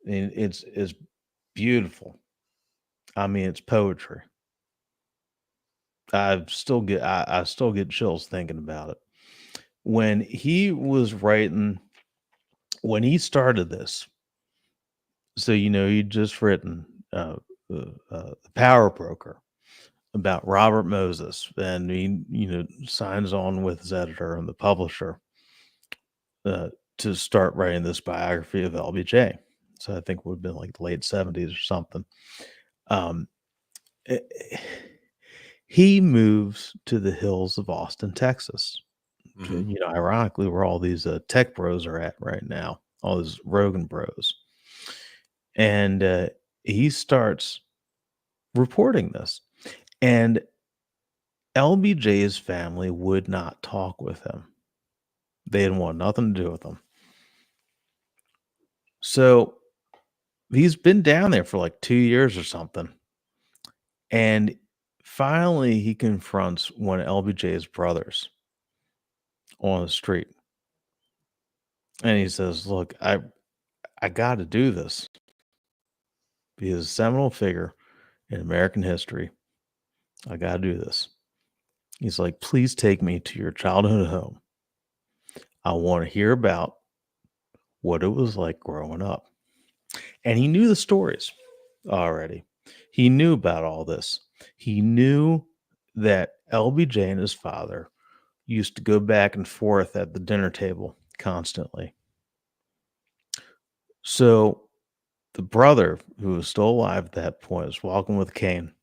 and it's beautiful. I mean, it's poetry. I still get chills thinking about it. When he was writing, when he started this, so he'd just written the Power Broker about Robert Moses, and he signs on with his editor and the publisher to start writing this biography of LBJ. So I think it would have been like the late 70s or something. Eh, he moves to the hills of Austin, Texas. Mhm. Ironically, where all these tech bros are at right now, all these Rogan bros. And he starts reporting this. And LBJ's family would not talk with him. They didn't want nothing to do with him. So he's been down there for like 2 years or something. And finally, he confronts one of LBJ's brothers on the street. And he says, "Look, I got to do this. He is a seminal figure in American history. I got to do this." He's like, "Please take me to your childhood home. I want to hear about what it was like growing up." And he knew the stories already. He knew about all this. He knew that LBJ and his father used to go back and forth at the dinner table constantly. So the brother, who was still alive at that point, is walking with a cane,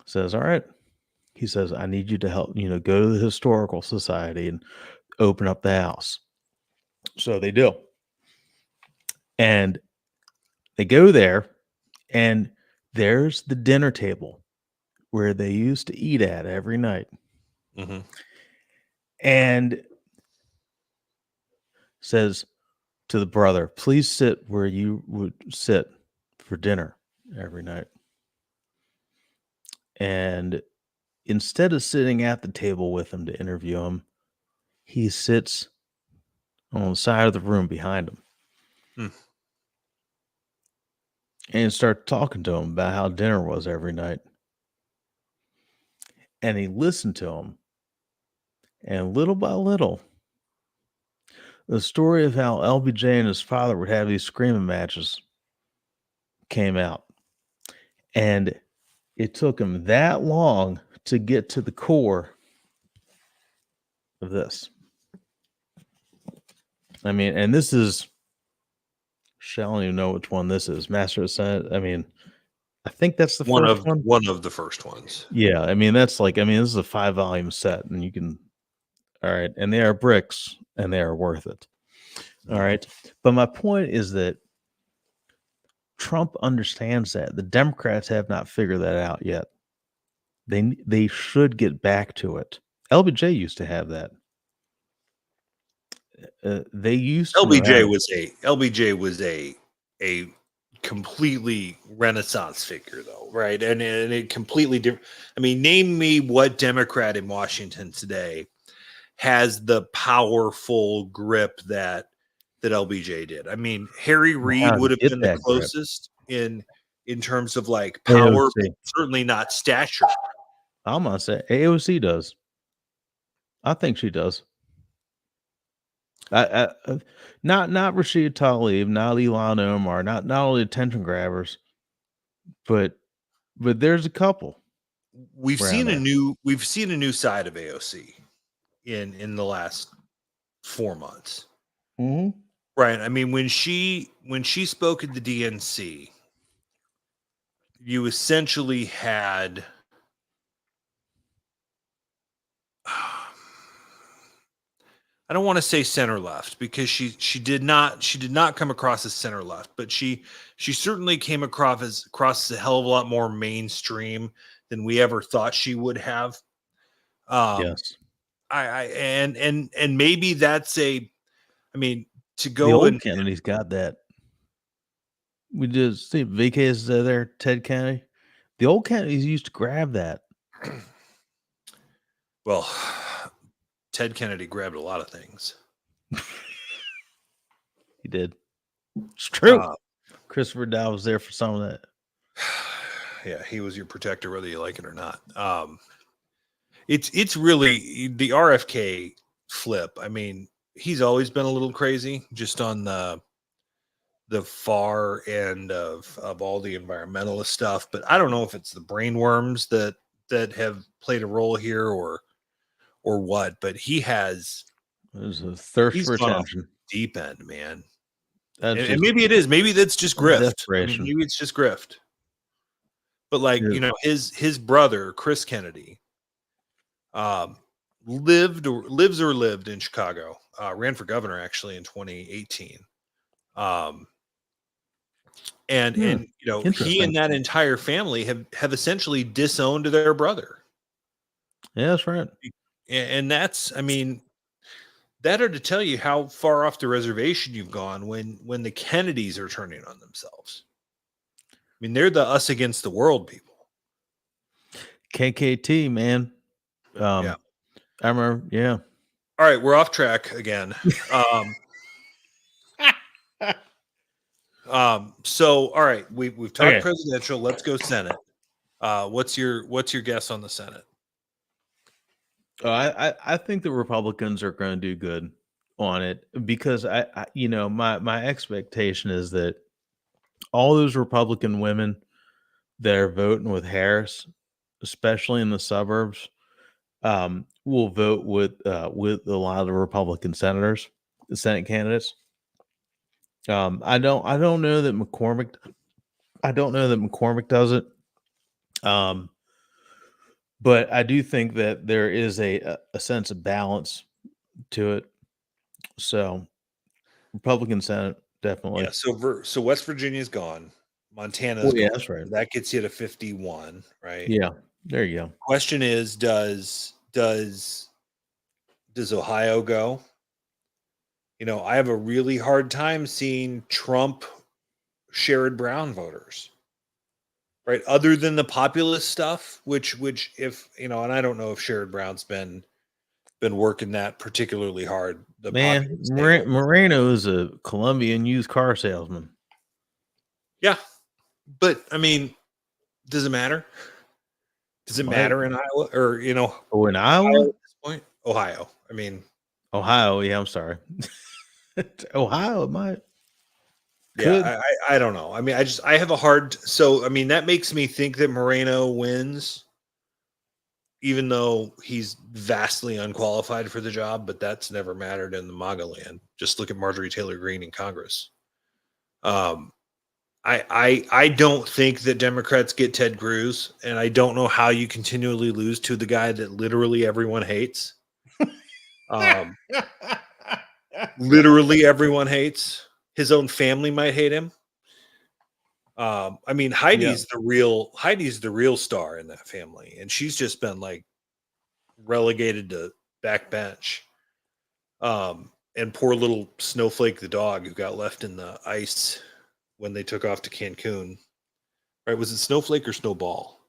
says, "All right." He says, "I need you to help, go to the historical society and open up the house." So they do. And they go there, and there's the dinner table where they used to eat at every night. Mhm. And says to the brother, "Please sit where you would sit for dinner every night." And instead of sitting at the table with him to interview him, he sits on the side of the room behind him Hmm. and starts talking to him about how dinner was every night. And he listened to him. And little by little, the story of how LBJ and his father would have these screaming matches came out. And it took him that long to get to the core of this. I mean, and this is, I don't even know which one this is. Master of Senate. I mean, I think that's the One first of one. one of the first ones. Yeah, I mean, this is a 5-volume set, and you can, all right, and they are bricks, and they are worth it. All right. But my point is that Trump understands that. The Democrats have not figured that out yet. They should get back to it. LBJ used to have that. They used to know how LBJ was a completely Renaissance figure, though, right? And it completely different. I mean, name me what Democrat in Washington today has the powerful grip that LBJ did. I mean, Harry Reid how to would have get been the that grip. closest in terms of like power, but AOC. certainly not stature. I'm gonna say AOC does. I think she does. Not Rashid Tlaib, not Ilhan Omar, not only attention grabbers, but there's a couple We've around seen there. we've seen a new side of AOC in the last 4 months. Mm-hmm. Right. I mean, when she spoke at the DNC, you essentially had I don't want to say center left because she did not come across as center left, but she certainly came across as a hell of a lot more mainstream than we ever thought she would have. Yes. And maybe that's to The go old and Kennedy's got that. We just see VK is there, Ted Kennedy. The old Kennedys used to grab that. well, Ted Kennedy grabbed a lot of things. He did. It's true. Uh, Christopher Dow was there for some of that. Yeah, he was your protector, whether you like it or not. It's really the RFK flip. I mean, he's always been a little crazy, just on the far end of all the environmentalist stuff. But I don't know if it's the brainworms that have played a role here or what. But There's a thirst he's for gone off attention. deep end, man. That's And just maybe it is. Maybe that's just grift. desperation. Maybe it's just grift. But like, Yeah. his brother, Chris Kennedy, lived in Chicago, ran for governor actually in 2018. And he Interesting. and that entire family have essentially disowned their brother. Yeah, that's right. And that's, that are to tell you how far off the reservation you've gone when the Kennedys are turning on themselves. They're the us against the world people. KKT, man. Yeah. I remember. Yeah. All right, we're off track again. So all right, we've talked presidential. Let's go Senate. What's your guess on the Senate? I think the Republicans are going to do good on it because I my expectation is that all those Republican women that are voting with Harris, especially in the suburbs, will vote with a lot of the Republican senators, the Senate candidates. I don't know that McCormick. I don't know that McCormick does it. But I do think that there is a sense of balance to it. So, Republican Senate definitely. Yeah. So West Virginia's gone. Montana's Yeah, gone. that's right. That gets you to 51, right? Yeah, there you go. Question is, does Ohio go? I have a really hard time seeing Trump Sherrod Brown voters, right? Other than the populist stuff, which if and I don't know if Sherrod Brown's been working that particularly hard. Man, Moreno is a Colombian used car salesman. Yeah, but does it matter? Does it matter in Iowa or in Iowa? Ohio at this point? Ohio. Ohio. Yeah, I'm sorry. Ohio, it might. Yeah, I don't know. I have a hard. So that makes me think that Moreno wins, even though he's vastly unqualified for the job. But that's never mattered in the MAGA land. Just look at Marjorie Taylor Greene in Congress. I don't think that Democrats get Ted Cruz, and I don't know how you continually lose to the guy that literally everyone hates. Literally everyone hates. His own family might hate him. Heidi's the real star in that family, and she's just been like relegated to backbench. And poor little Snowflake the dog who got left in the ice when they took off to Cancun. Right? Was it Snowflake or Snowball?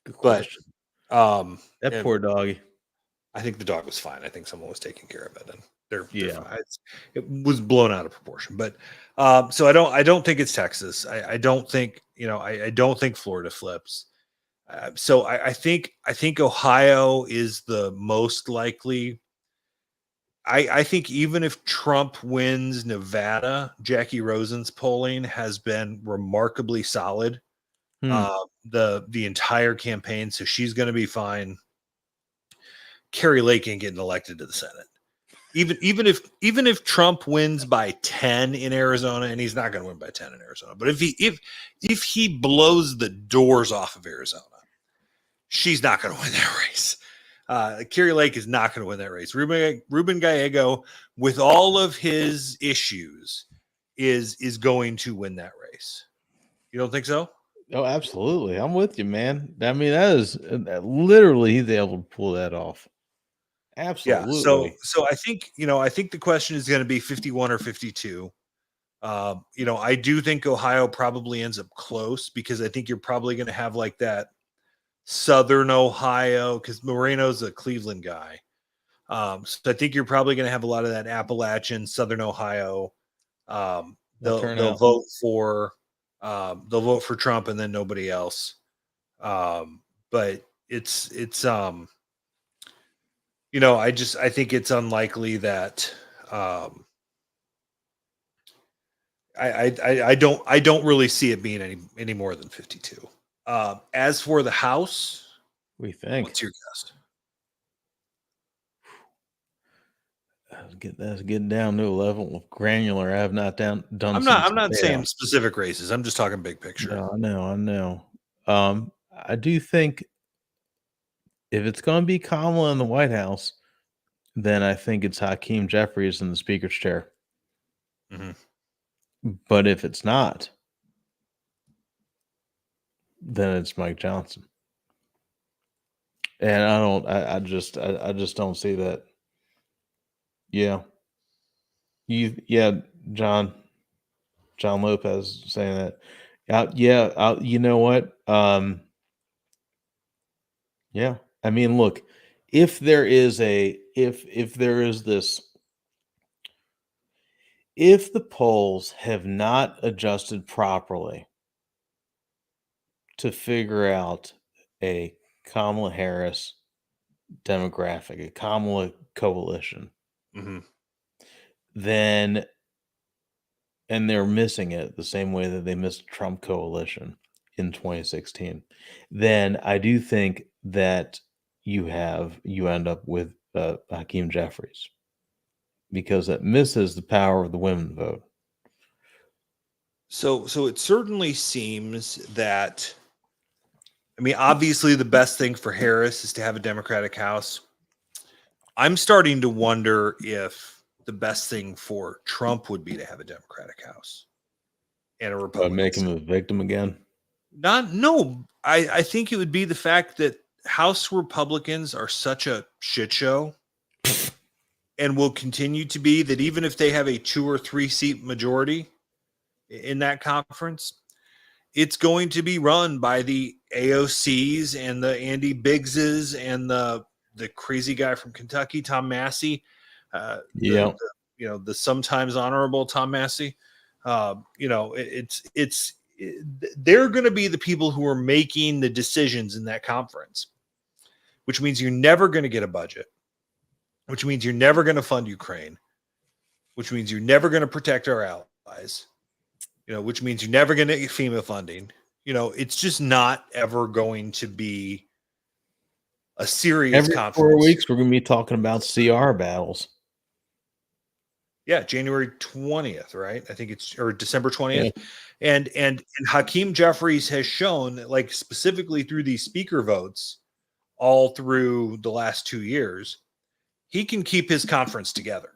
Good question. That poor doggy. I think the dog was fine. I think someone was taking care of it, and they're fine. It was blown out of proportion, but so I don't think it's Texas. I don't think I don't think Florida flips. So I think Ohio is the most likely. I think even if Trump wins Nevada, Jackie Rosen's polling has been remarkably solid. The entire campaign, so she's going to be fine. Carrie Lake ain't getting elected to the Senate. Even if Trump wins by 10 in Arizona, and he's not going to win by 10 in Arizona, but if he blows the doors off of Arizona, she's not going to win that race. Carrie Lake is not going to win that race. Ruben Gallego, with all of his issues, is going to win that race. You don't think so? Oh, absolutely. I'm with you, man. I mean, that is literally he's able to pull that off. Yeah. Absolutely. So I think, I think the question is going to be 51 or 52. I do think Ohio probably ends up close because I think you're probably going to have like that Southern Ohio, because Moreno's a Cleveland guy. So I think you're probably going to have a lot of that Appalachian, Southern Ohio. They'll vote for Trump and then nobody else. But it's I think it's unlikely that I don't really see it being any more than 52. As for the House, We think what's your guess? that's getting down to a level of granular I have not done. I'm not saying specific races. I'm just talking big picture. No, I know. I do think if it's going to be Kamala in the White House, then I think it's Hakeem Jeffries in the speaker's chair. Mm-hmm. But if it's not, then it's Mike Johnson. And I just don't see that. Yeah. John Lopez saying that. You know what? Yeah. I mean, look, if there is this, if the polls have not adjusted properly to figure out a Kamala Harris demographic, a Kamala coalition, Mm-hmm. then, and they're missing it the same way that they missed Trump coalition in 2016, then I do think that you end up with Hakeem Jeffries, because it misses the power of the women vote. So it certainly seems that, I mean, obviously the best thing for Harris is to have a Democratic House. I'm starting to wonder if the best thing for Trump would be to have a Democratic House and a Republican. Make him a victim again? I think it would be the fact that House Republicans are such a shit show and will continue to be, that even if they have a 2 or 3 seat majority in that conference, it's going to be run by the AOCs and the Andy Biggses and the crazy guy from Kentucky, Tom Massey. The sometimes honorable Tom Massey. They're going to be the people who are making the decisions in that conference, which means you're never going to get a budget, which means you're never going to fund Ukraine, which means you're never going to protect our allies, which means you're never going to get FEMA funding. It's just not ever going to be a serious every conference. 4 weeks we're going to be talking about CR battles. Yeah, January 20th, right? I think it's, or December 20th. Yeah. And Hakeem Jeffries has shown, like, specifically through these speaker votes all through the last 2 years, he can keep his conference together.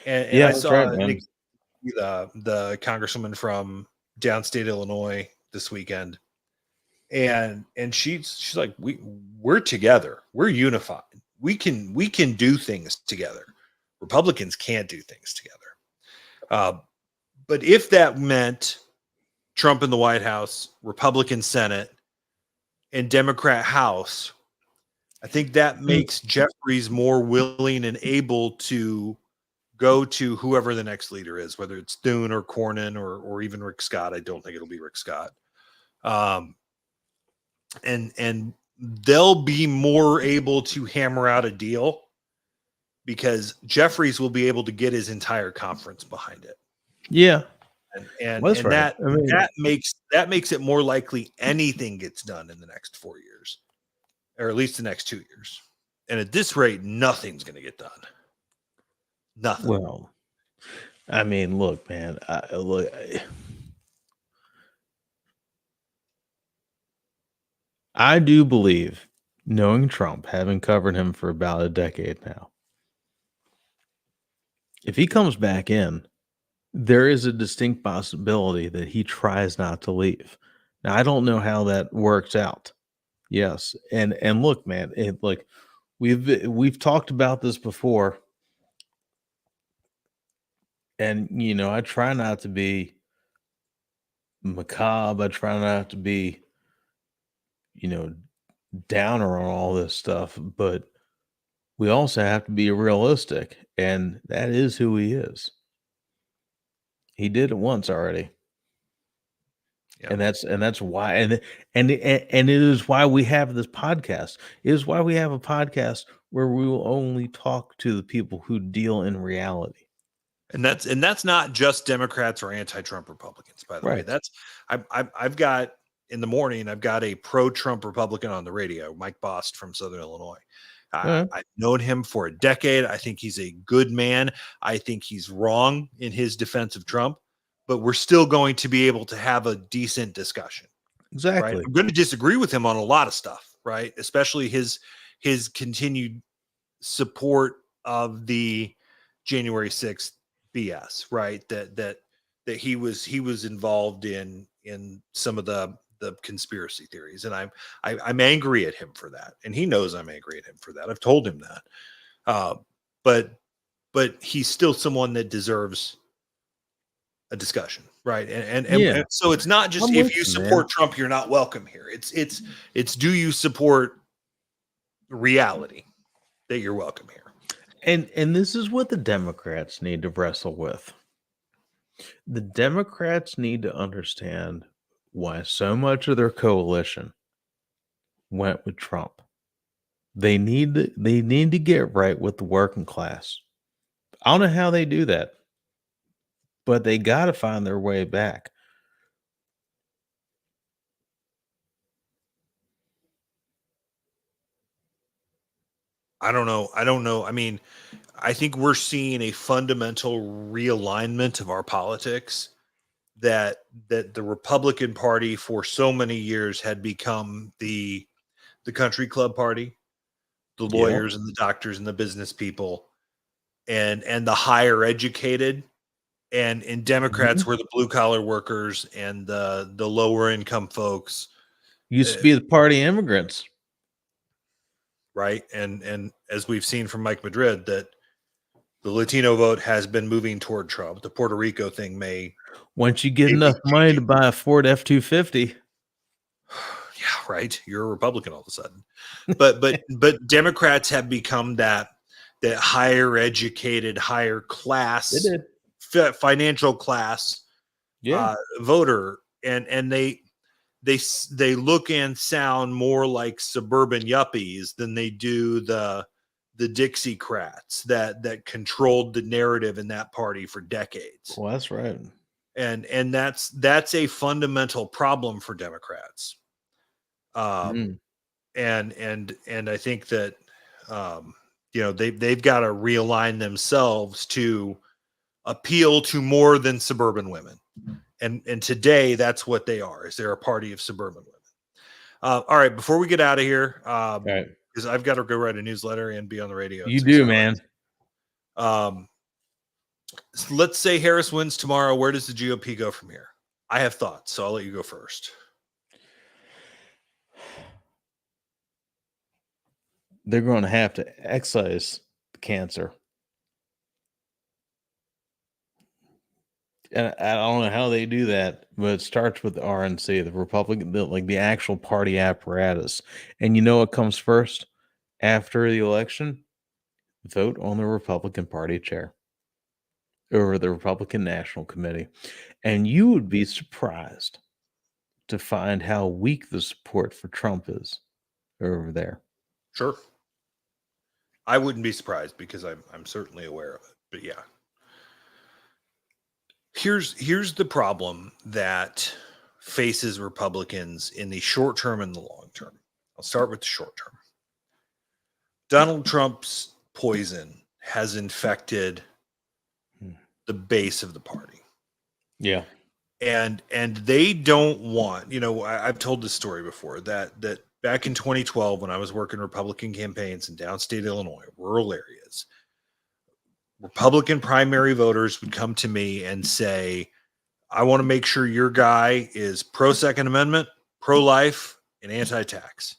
And I saw right, the congresswoman from downstate Illinois this weekend, and she's like, we're together, we're unified, we can do things together. Republicans can't do things together. But if that meant Trump in the White House, Republican Senate, and Democrat House, I think that makes Jeffries more willing and able to go to whoever the next leader is, whether it's Thune or Cornyn or even Rick Scott. I don't think it'll be Rick Scott. And they'll be more able to hammer out a deal because Jeffries will be able to get his entire conference behind it. Yeah. And that makes it more likely anything gets done in the next 4 years, or at least the next 2 years. And at this rate, nothing's going to get done. Nothing. Well, I mean, look, man. I do believe, knowing Trump, having covered him for about a decade now, if he comes back in, there is a distinct possibility that he tries not to leave, Now, I don't know how that works out. Yes, and look, man, like we've talked about this before, and I try not to be macabre. I try not to be, you know, downer on all this stuff, but we also have to be realistic, and that is who he is. He did it once already. Yeah. And that's why and it is why we have this podcast. It is why we have a podcast where we will only talk to the people who deal in reality. And that's not just Democrats or anti-Trump Republicans, by the way. Right. That's I've got in the morning, I've got a pro-Trump Republican on the radio, Mike Bost from Southern Illinois. Yeah. I've known him for a decade. I think he's a good man. I think he's wrong in his defense of Trump, but we're still going to be able to have a decent discussion. Right. Exactly. I'm going to disagree with him on a lot of stuff, right? Especially his continued support of the January 6th BS, right? That he was involved in some of the conspiracy theories, and I'm angry at him for that, and he knows I'm angry at him for that. I've told him that, but he's still someone that deserves a discussion, right? And so it's not just if you support Trump, you're not welcome here. It's do you support reality that you're welcome here? And this is what the Democrats need to wrestle with. The Democrats need to understand why so much of their coalition went with Trump. They need to get right with the working class. I don't know how they do that, but they got to find their way back. I don't know. I mean, I think we're seeing a fundamental realignment of our politics that the Republican Party for so many years had become the country club party, the lawyers and the doctors and the business people and the higher educated, and Democrats were the blue collar workers and the lower income folks. Used to be the party immigrants. Right. And as we've seen from Mike Madrid, that the Latino vote has been moving toward Trump. The Puerto Rico thing may. Once you get enough money to buy a Ford F-250. Yeah, right. You're a Republican all of a sudden. But Democrats have become that higher educated, higher class, financial class voter. And they look and sound more like suburban yuppies than they do the Dixiecrats that controlled the narrative in that party for decades. Well, that's right. And that's a fundamental problem for Democrats. And I think that they've got to realign themselves to appeal to more than suburban women. And today that's what they are. Is they're a party of suburban women. All right, before we get out of here, because I've got to go write a newsletter and be on the radio. You do, man. Let's say Harris wins tomorrow. Where does the GOP go from here? I have thoughts, so I'll let you go first. They're going to have to excise the cancer. And I don't know how they do that, but it starts with the RNC, the Republican, the actual party apparatus. And you know what comes first after the election? Vote on the Republican Party chair or the Republican National Committee. And you would be surprised to find how weak the support for Trump is over there. Sure. I wouldn't be surprised because I'm certainly aware of it. But yeah. Here's the problem that faces Republicans in the short term and the long term. I'll start with the short term. Donald Trump's poison has infected the base of the party. Yeah. And they don't want, I've told this story before that back in 2012, when I was working Republican campaigns in downstate Illinois, rural areas, Republican primary voters would come to me and say, I want to make sure your guy is pro Second Amendment, pro life, and anti-tax.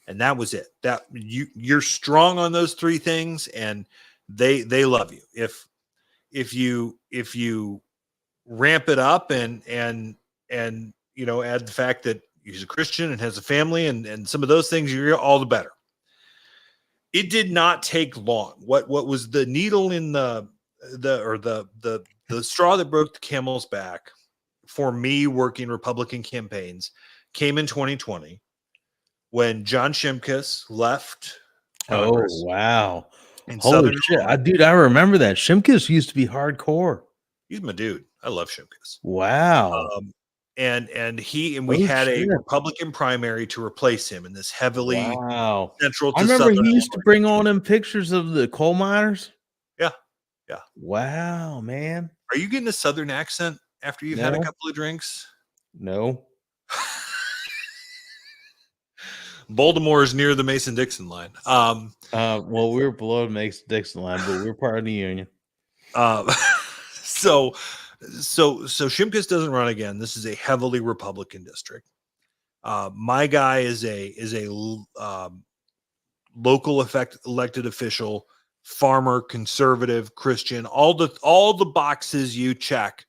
And that was it. That you're strong on those three things, and they love you. If you ramp it up and add the fact that he's a Christian and has a family and some of those things, you're all the better. It did not take long. What was the needle in the straw that broke the camel's back for me working Republican campaigns came in 2020 when John Shimkus left Congress. Oh, wow. In Holy Southern shit. Illinois. I remember that. Shimkus used to be hardcore. He's my dude. I love Shimkus. Wow. And we had shit. a Republican primary to replace him in this heavily central to I remember Southern he used to Illinois bring on them pictures of the coal miners. Yeah. Wow, man. Are you getting a Southern accent after you've had a No. couple of drinks? No. Baltimore is near the Mason-Dixon line. Well, we were below the Mason-Dixon line, but we were part of the union. So Shimkus doesn't run again. This is a heavily Republican district. My guy is a local elected official, farmer, conservative, Christian, all the boxes you check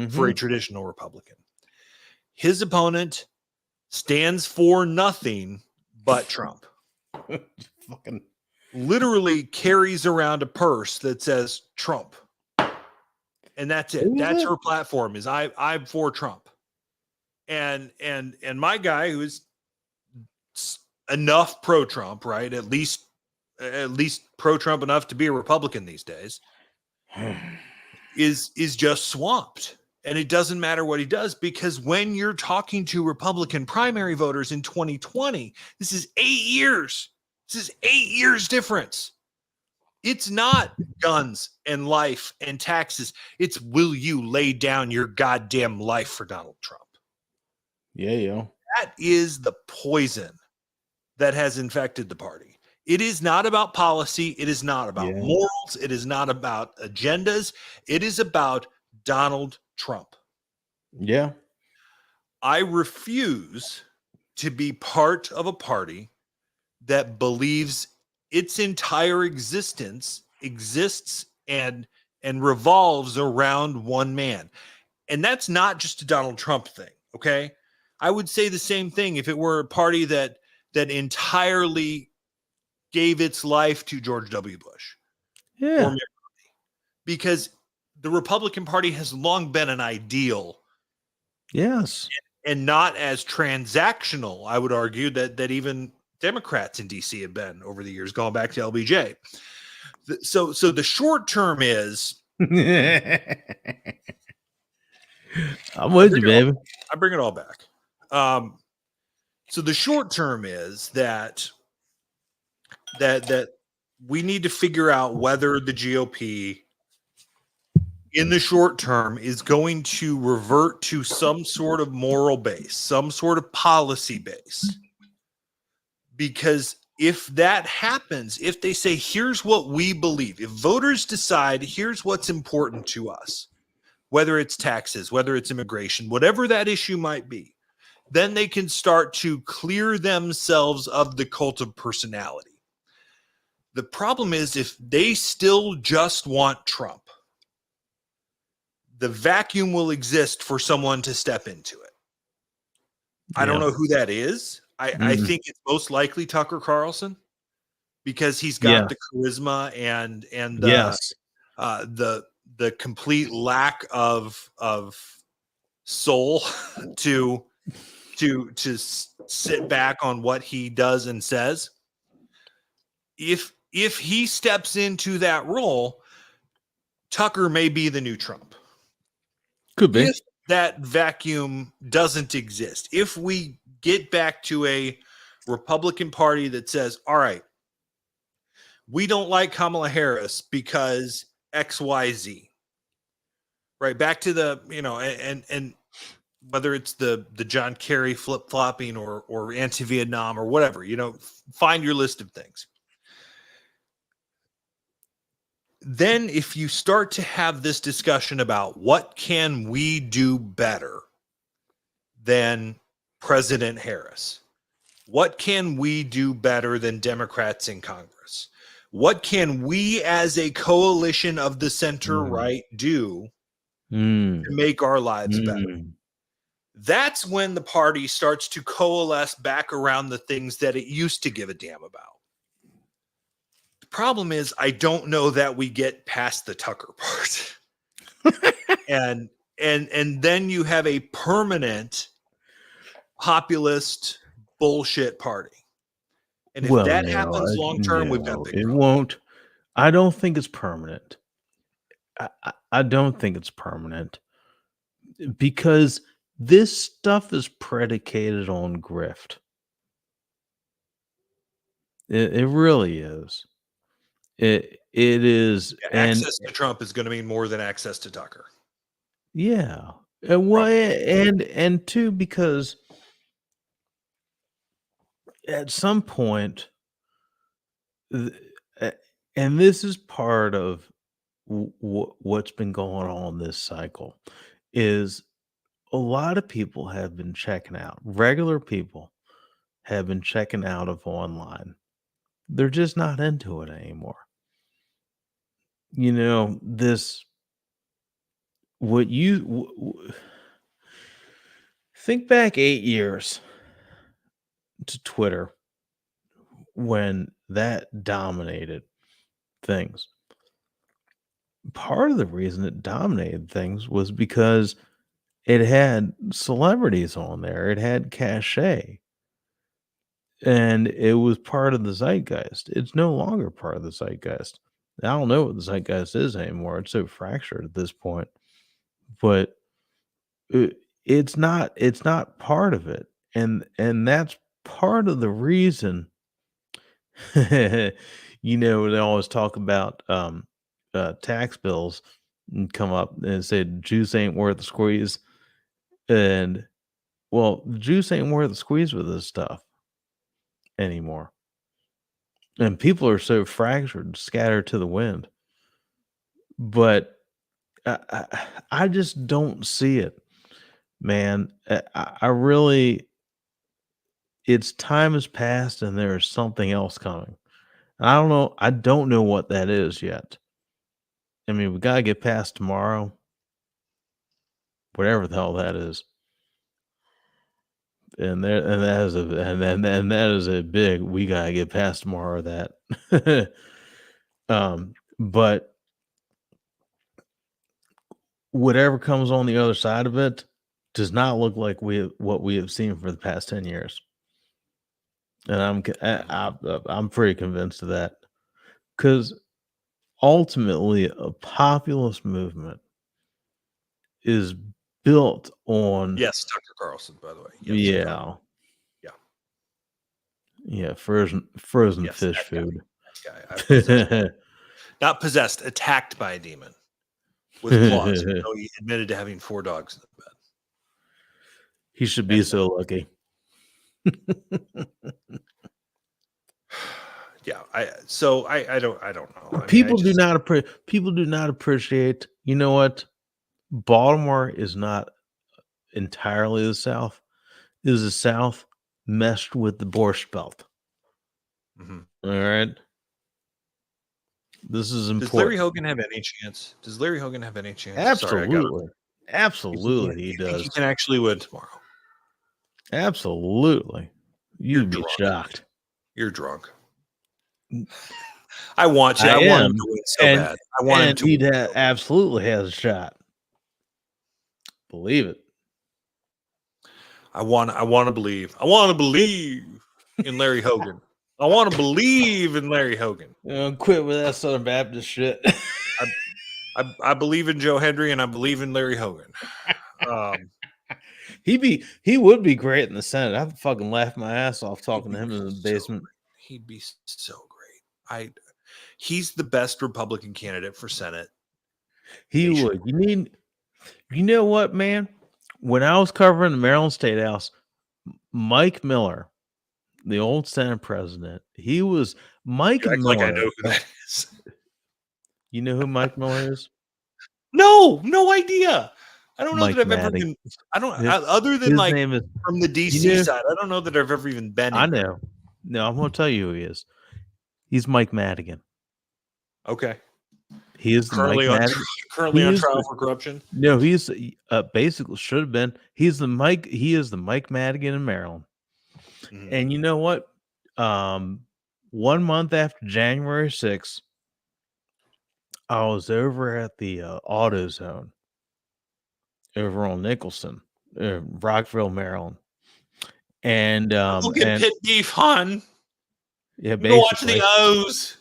for a traditional Republican. His opponent stands for nothing but Trump. Fucking literally carries around a purse that says Trump. And that's it. That's her platform is I'm for Trump. And my guy who is enough pro-Trump, right? At least pro-Trump enough to be a Republican these days, is just swamped. And it doesn't matter what he does, because when you're talking to Republican primary voters in 2020, this is 8 years. This is 8 years difference. It's not guns and life and taxes. It's will you lay down your goddamn life for Donald Trump? Yeah. That is the poison that has infected the party. It is not about policy. It is not about morals. It is not about agendas. It is about Donald Trump. Yeah. I refuse to be part of a party that believes its entire existence exists and revolves around one man. And that's not just a Donald Trump thing, okay? I would say the same thing if it were a party that entirely gave its life to George W. Bush. Yeah. Because the Republican Party has long been an ideal. Yes. And not as transactional, I would argue, that even Democrats in DC have been over the years, going back to LBJ. So the short term is I'm with you, baby. I bring it all back. So the short term is that we need to figure out whether the GOP in the short term is going to revert to some sort of moral base, some sort of policy base. Because if that happens, if they say, here's what we believe, if voters decide, here's what's important to us, whether it's taxes, whether it's immigration, whatever that issue might be, then they can start to clear themselves of the cult of personality. The problem is if they still just want Trump, the vacuum will exist for someone to step into it. I don't know who that is. I think it's most likely Tucker Carlson, because he's got the charisma and the complete lack of soul to sit back on what he does and says. If he steps into that role, Tucker may be the new Trump. Could be. If that vacuum doesn't exist, if we get back to a Republican Party that says, all right, we don't like Kamala Harris because XYZ, right? Back to the, and whether it's the John Kerry flip-flopping or anti-Vietnam or whatever, find your list of things. then if you start to have this discussion about what can we do better than President Harris, what can we do better than Democrats in Congress, what can we as a coalition of the center right do to make our lives better? That's when the party starts to coalesce back around the things that it used to give a damn about. The problem is, I don't know that we get past the Tucker part. and then you have a permanent populist bullshit party. And if that happens long term, we've got big problems. Won't. I don't think it's permanent. I don't think it's permanent because this stuff is predicated on grift. It really is. It is. Access to Trump is going to mean more than access to Tucker. Yeah. And two, because at some point, and this is part of what's been going on this cycle, is a lot of people have been checking out. Regular people have been checking out of online. They're just not into it anymore. You know, think back 8 years to Twitter when that dominated things. Part of the reason it dominated things was because it had celebrities on there. It had cachet. And it was part of the zeitgeist. It's no longer part of the zeitgeist. I don't know what the zeitgeist is anymore. It's so fractured at this point. But it's not part of it. And that's part of the reason. You know, they always talk about tax bills and come up and say juice ain't worth the squeeze. And well, the juice ain't worth the squeeze with this stuff anymore. And people are so fractured, scattered to the wind. But I just don't see it, man. I really, it's time has passed and there is something else coming. I don't know. I don't know what that is yet. I mean, we got to get past tomorrow, whatever the hell that is. And that is a big, we got to get past tomorrow that. But whatever comes on the other side of it does not look like what we have seen for the past 10 years. And I'm pretty convinced of that, because ultimately a populist movement is built on Tucker Carlson, by the way. Yeah. Frozen fish food. Guy. Not possessed, attacked by a demon with claws. So he admitted to having 4 dogs in the bed. He should be so lucky. Yeah, I don't know. People do not appreciate. You know what? Baltimore is not entirely the South. It is the South meshed with the Borscht Belt. Mm-hmm. All right. This is important. Does Larry Hogan have any chance? Absolutely. Absolutely, he does. He can actually win tomorrow. Absolutely. You'd be shocked. You're drunk. I want you. I want him to win so bad. I want him to. He absolutely has a shot. Believe it. I want to believe. I want to believe in Larry Hogan. I want to believe in Larry Hogan. Quit with that Southern Baptist shit. I believe in Joe Hendry and I believe in Larry Hogan. He would be great in the Senate. I'd fucking laugh my ass off talking to him in the basement. He'd be so great. He's the best Republican candidate for Senate. He would. You know what, man? When I was covering the Maryland State House, Mike Miller, the old Senate president, he was Mike Miller. Like I know who that is. You know who Mike Miller is? No idea. I don't know Mike that I've ever Madigan. been. I don't His, other than his like name is. from the DC You know, side. I don't know that I've ever even been. I in. know. No, I'm going to tell you who he is. He's Mike Madigan. Okay. He is the Mike Currently on Madigan. currently He on is trial the- for corruption. No, he's basically should have been. He's the Mike. He is the Mike Madigan in Maryland. Mhm. And you know what? 1 month after January 6th, I was over at the AutoZone over on Nicholson, Rockville, Maryland. And Look at pit beef, hon. yeah, Go watch basically, the O's.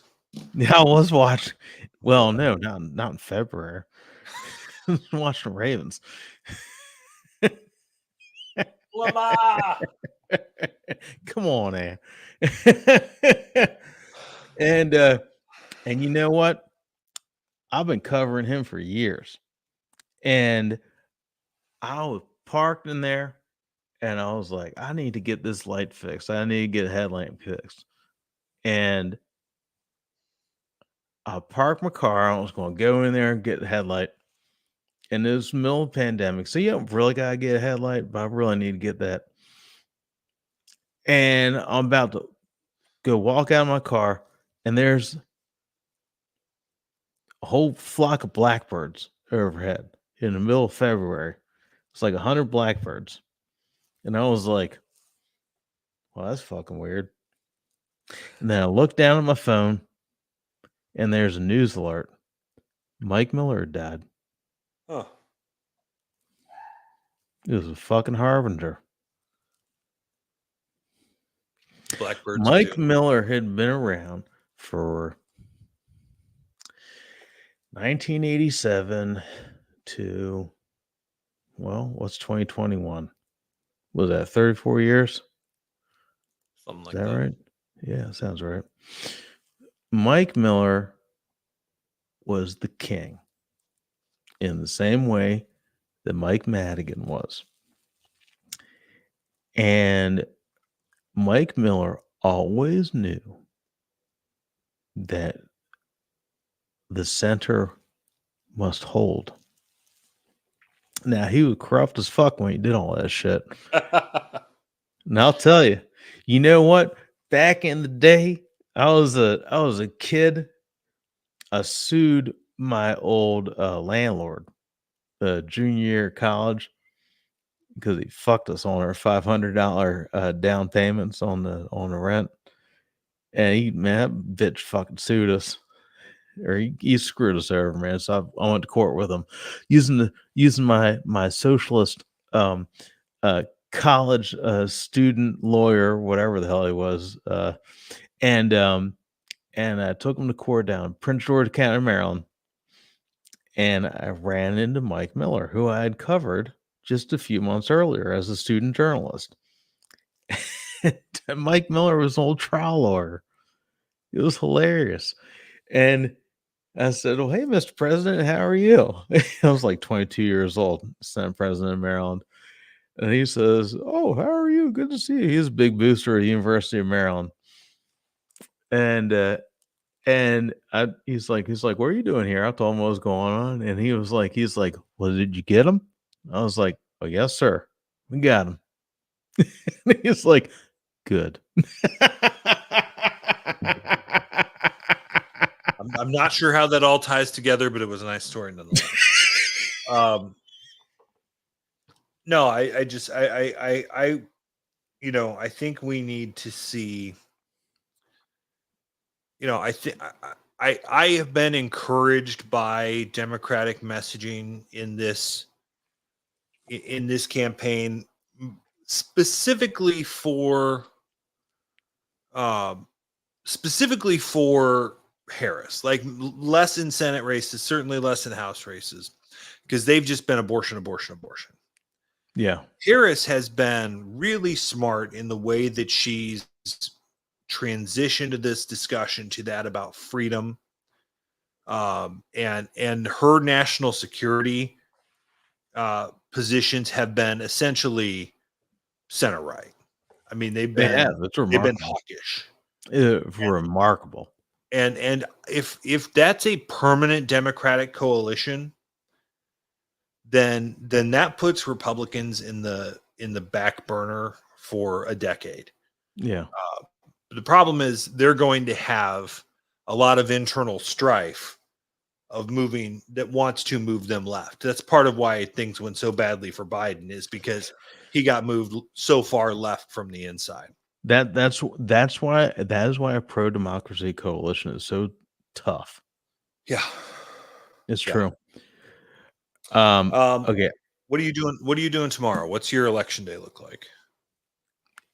yeah, I was watching. Well, no, not in February. I was watching the Ravens. Lamar. Come on, man. and you know what? I've been covering him for years. And I was parked in there and I was like, I need to get this light fixed. I need to get a headlamp fixed. And I parked my car. I was going to go in there and get the headlight. And it was the middle of the pandemic. So you don't really got to get a headlight, but I really need to get that. And I'm about to go walk out of my car. And there's a whole flock of blackbirds overhead in the middle of February. It's like 100 blackbirds. And I was like, well, that's fucking weird. And then I looked down at my phone and there's a news alert. Mike Miller died. Oh. It was a fucking harbinger. Blackbirds. Mike Miller had been around for 1987 to, well, what's 2021? Was that 34 years? Something like Is that that. right? Yeah, sounds right. Mike Miller was the king in the same way that Mike Madigan was. And Mike Miller always knew that the center must hold. Now, he was corrupt as fuck when he did all that shit. And I'll tell you, you know what? Back in the day, I was a kid. I sued my old landlord, junior year of college, because he fucked us on our $500 down payments on the rent. And that bitch fucking sued us, or he screwed us over, man. So I went to court with him, using my socialist college student lawyer, whatever the hell he was, and I took him to court down in Prince George County, Maryland, and I ran into Mike Miller, who I had covered just a few months earlier as a student journalist. Mike Miller was an old trial lawyer. It was hilarious. And I said, well, hey, Mr. President, how are you? I was like 22 years old, Senate President of Maryland. And he says, oh, how are you? Good to see you. He's a big booster at the University of Maryland. And he's like, what are you doing here? I told him what was going on. And he's like, well, did you get him? I was like, oh, yes, sir. We got him. And he's like, good. I'm not sure how that all ties together, but it was a nice story nonetheless. No, I think we need to see. I have been encouraged by Democratic messaging in this campaign, specifically for Harris, like less in Senate races, certainly less in House races, because they've just been abortion. Yeah. Harris has been really smart in the way that she's transitioned this discussion to that about freedom, and her national security positions have been essentially center right. I mean, they've been hawkish. Remarkable. And if that's a permanent Democratic coalition, then that puts Republicans in the back burner for a decade. Yeah. The problem is they're going to have a lot of internal strife of moving that wants to move them left. That's part of why things went so badly for Biden, is because he got moved so far left from the inside. That's why a pro-democracy coalition is so tough. Yeah. It's Yeah. true. Okay. What are you doing? What are you doing tomorrow? What's your election day look like?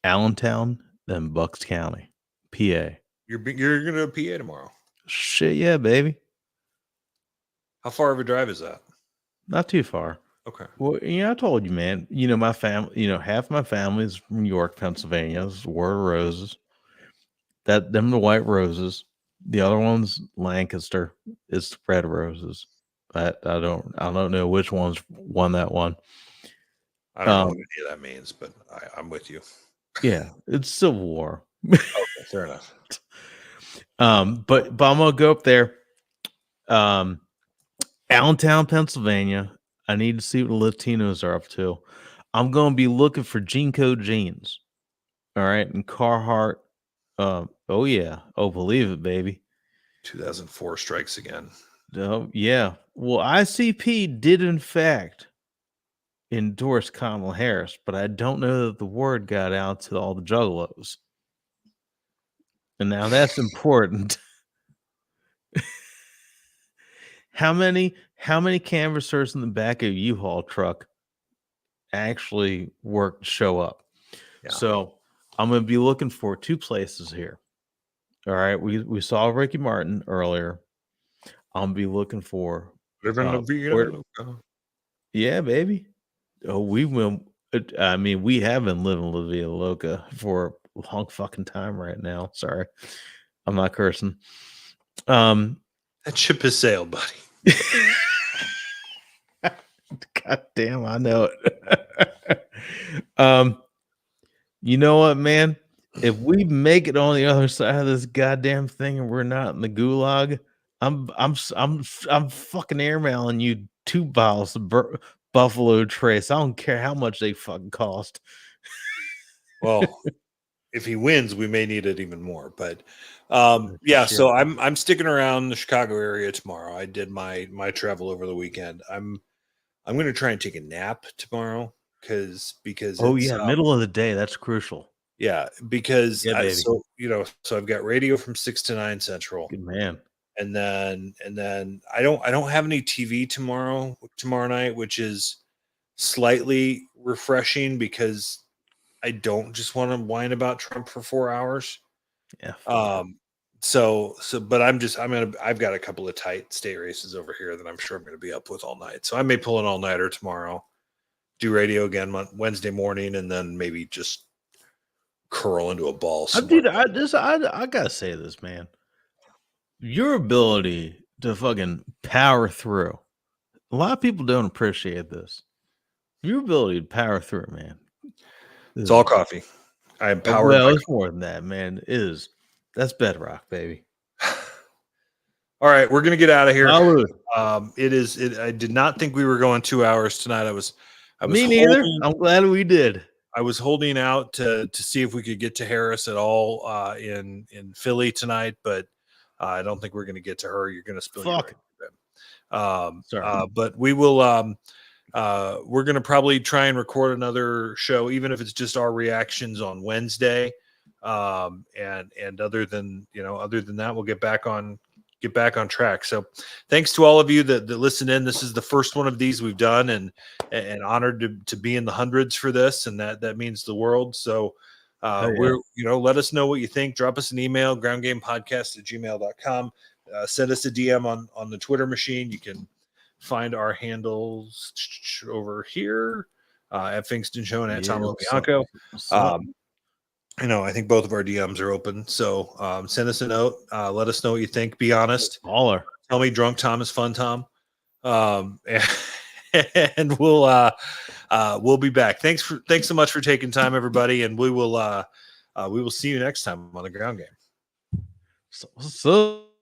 Allentown, then Bucks County, PA. You're going to PA tomorrow. Shit, yeah, baby. How far of a drive is that? Not too far. Okay. Well, I told you, man. My family. Half my family is from York, Pennsylvania. It's Word of Roses. Them the White Roses. The other one's Lancaster. It's the Red Roses. I don't know which one's won that one. I don't know what any of that means, but I'm with you. Yeah, it's Civil War. Okay, fair enough. But I'm gonna go up there. Allentown, Pennsylvania. I need to see what the Latinos are up to. I'm gonna be looking for Jeanco jeans. All right, and Carhartt. Oh yeah. Oh, believe it, baby. 2004 strikes again. Oh yeah. Well, ICP did in fact endorse Kamala Harris, but I don't know that the word got out to all the juggalos. And now that's important. How many canvassers in the back of a U-Haul truck actually show up? Yeah. So I'm going to be looking for two places here. All right. We saw Ricky Martin earlier. I'm going to be looking for. Yeah, baby. Oh, we will. I mean, we have been living La Vida Loca for a long fucking time right now. Sorry. I'm not cursing. That ship has sailed, buddy. God damn, I know it. You know what, man? If we make it on the other side of this goddamn thing and we're not in the gulag, I'm fucking airmailing you 2 bottles of Buffalo Trace. I don't care how much they fucking cost. Well, if he wins, we may need it even more. But yeah, Shit. so I'm sticking around the Chicago area tomorrow. I did my travel over the weekend. I'm going to try and take a nap tomorrow because oh yeah, middle of the day, that's crucial. Yeah, because Yeah, so I've got radio from 6 to 9 Central. Good man. And then I don't have any TV tomorrow night, which is slightly refreshing because I don't just want to whine about Trump for 4 hours. Yeah. But I've got a couple of tight state races over here that I'm sure I'm going to be up with all night. So I may pull an all-nighter tomorrow, do radio again Wednesday morning, and then maybe just curl into a ball. Dude, I gotta say this, man. Your ability to fucking power through. A lot of people don't appreciate this. Your ability to power through, man. It's all coffee. I am powered. Well, it's more than that, man. That's bedrock, baby. All right, we're gonna get out of here. Salud. I did not think we were going 2 hours tonight. I was Me neither. I'm glad we did. I was holding out to see if we could get to Harris at all in Philly tonight, but I don't think we're going to get to her. You're going to spill your Sorry. but we will. We're going to probably try and record another show, even if it's just our reactions on Wednesday. And other than that, we'll get back on track. So thanks to all of you that listen in. This is the first one of these we've done, and honored to be in the hundreds for this, and that means the world. So we're let us know what you think. Drop us an email, groundgamepodcast@gmail.com. Send us a DM on the Twitter machine. You can find our handles over here at Pfingsten Show and at Tom LoBianco. I think both of our DMs are open. So send us a note. Let us know what you think. Be honest. Baller. Tell me drunk Tom is fun, Tom. And we'll be back. Thanks so much for taking time, everybody. And we will see you next time on the Ground Game. So, what's up?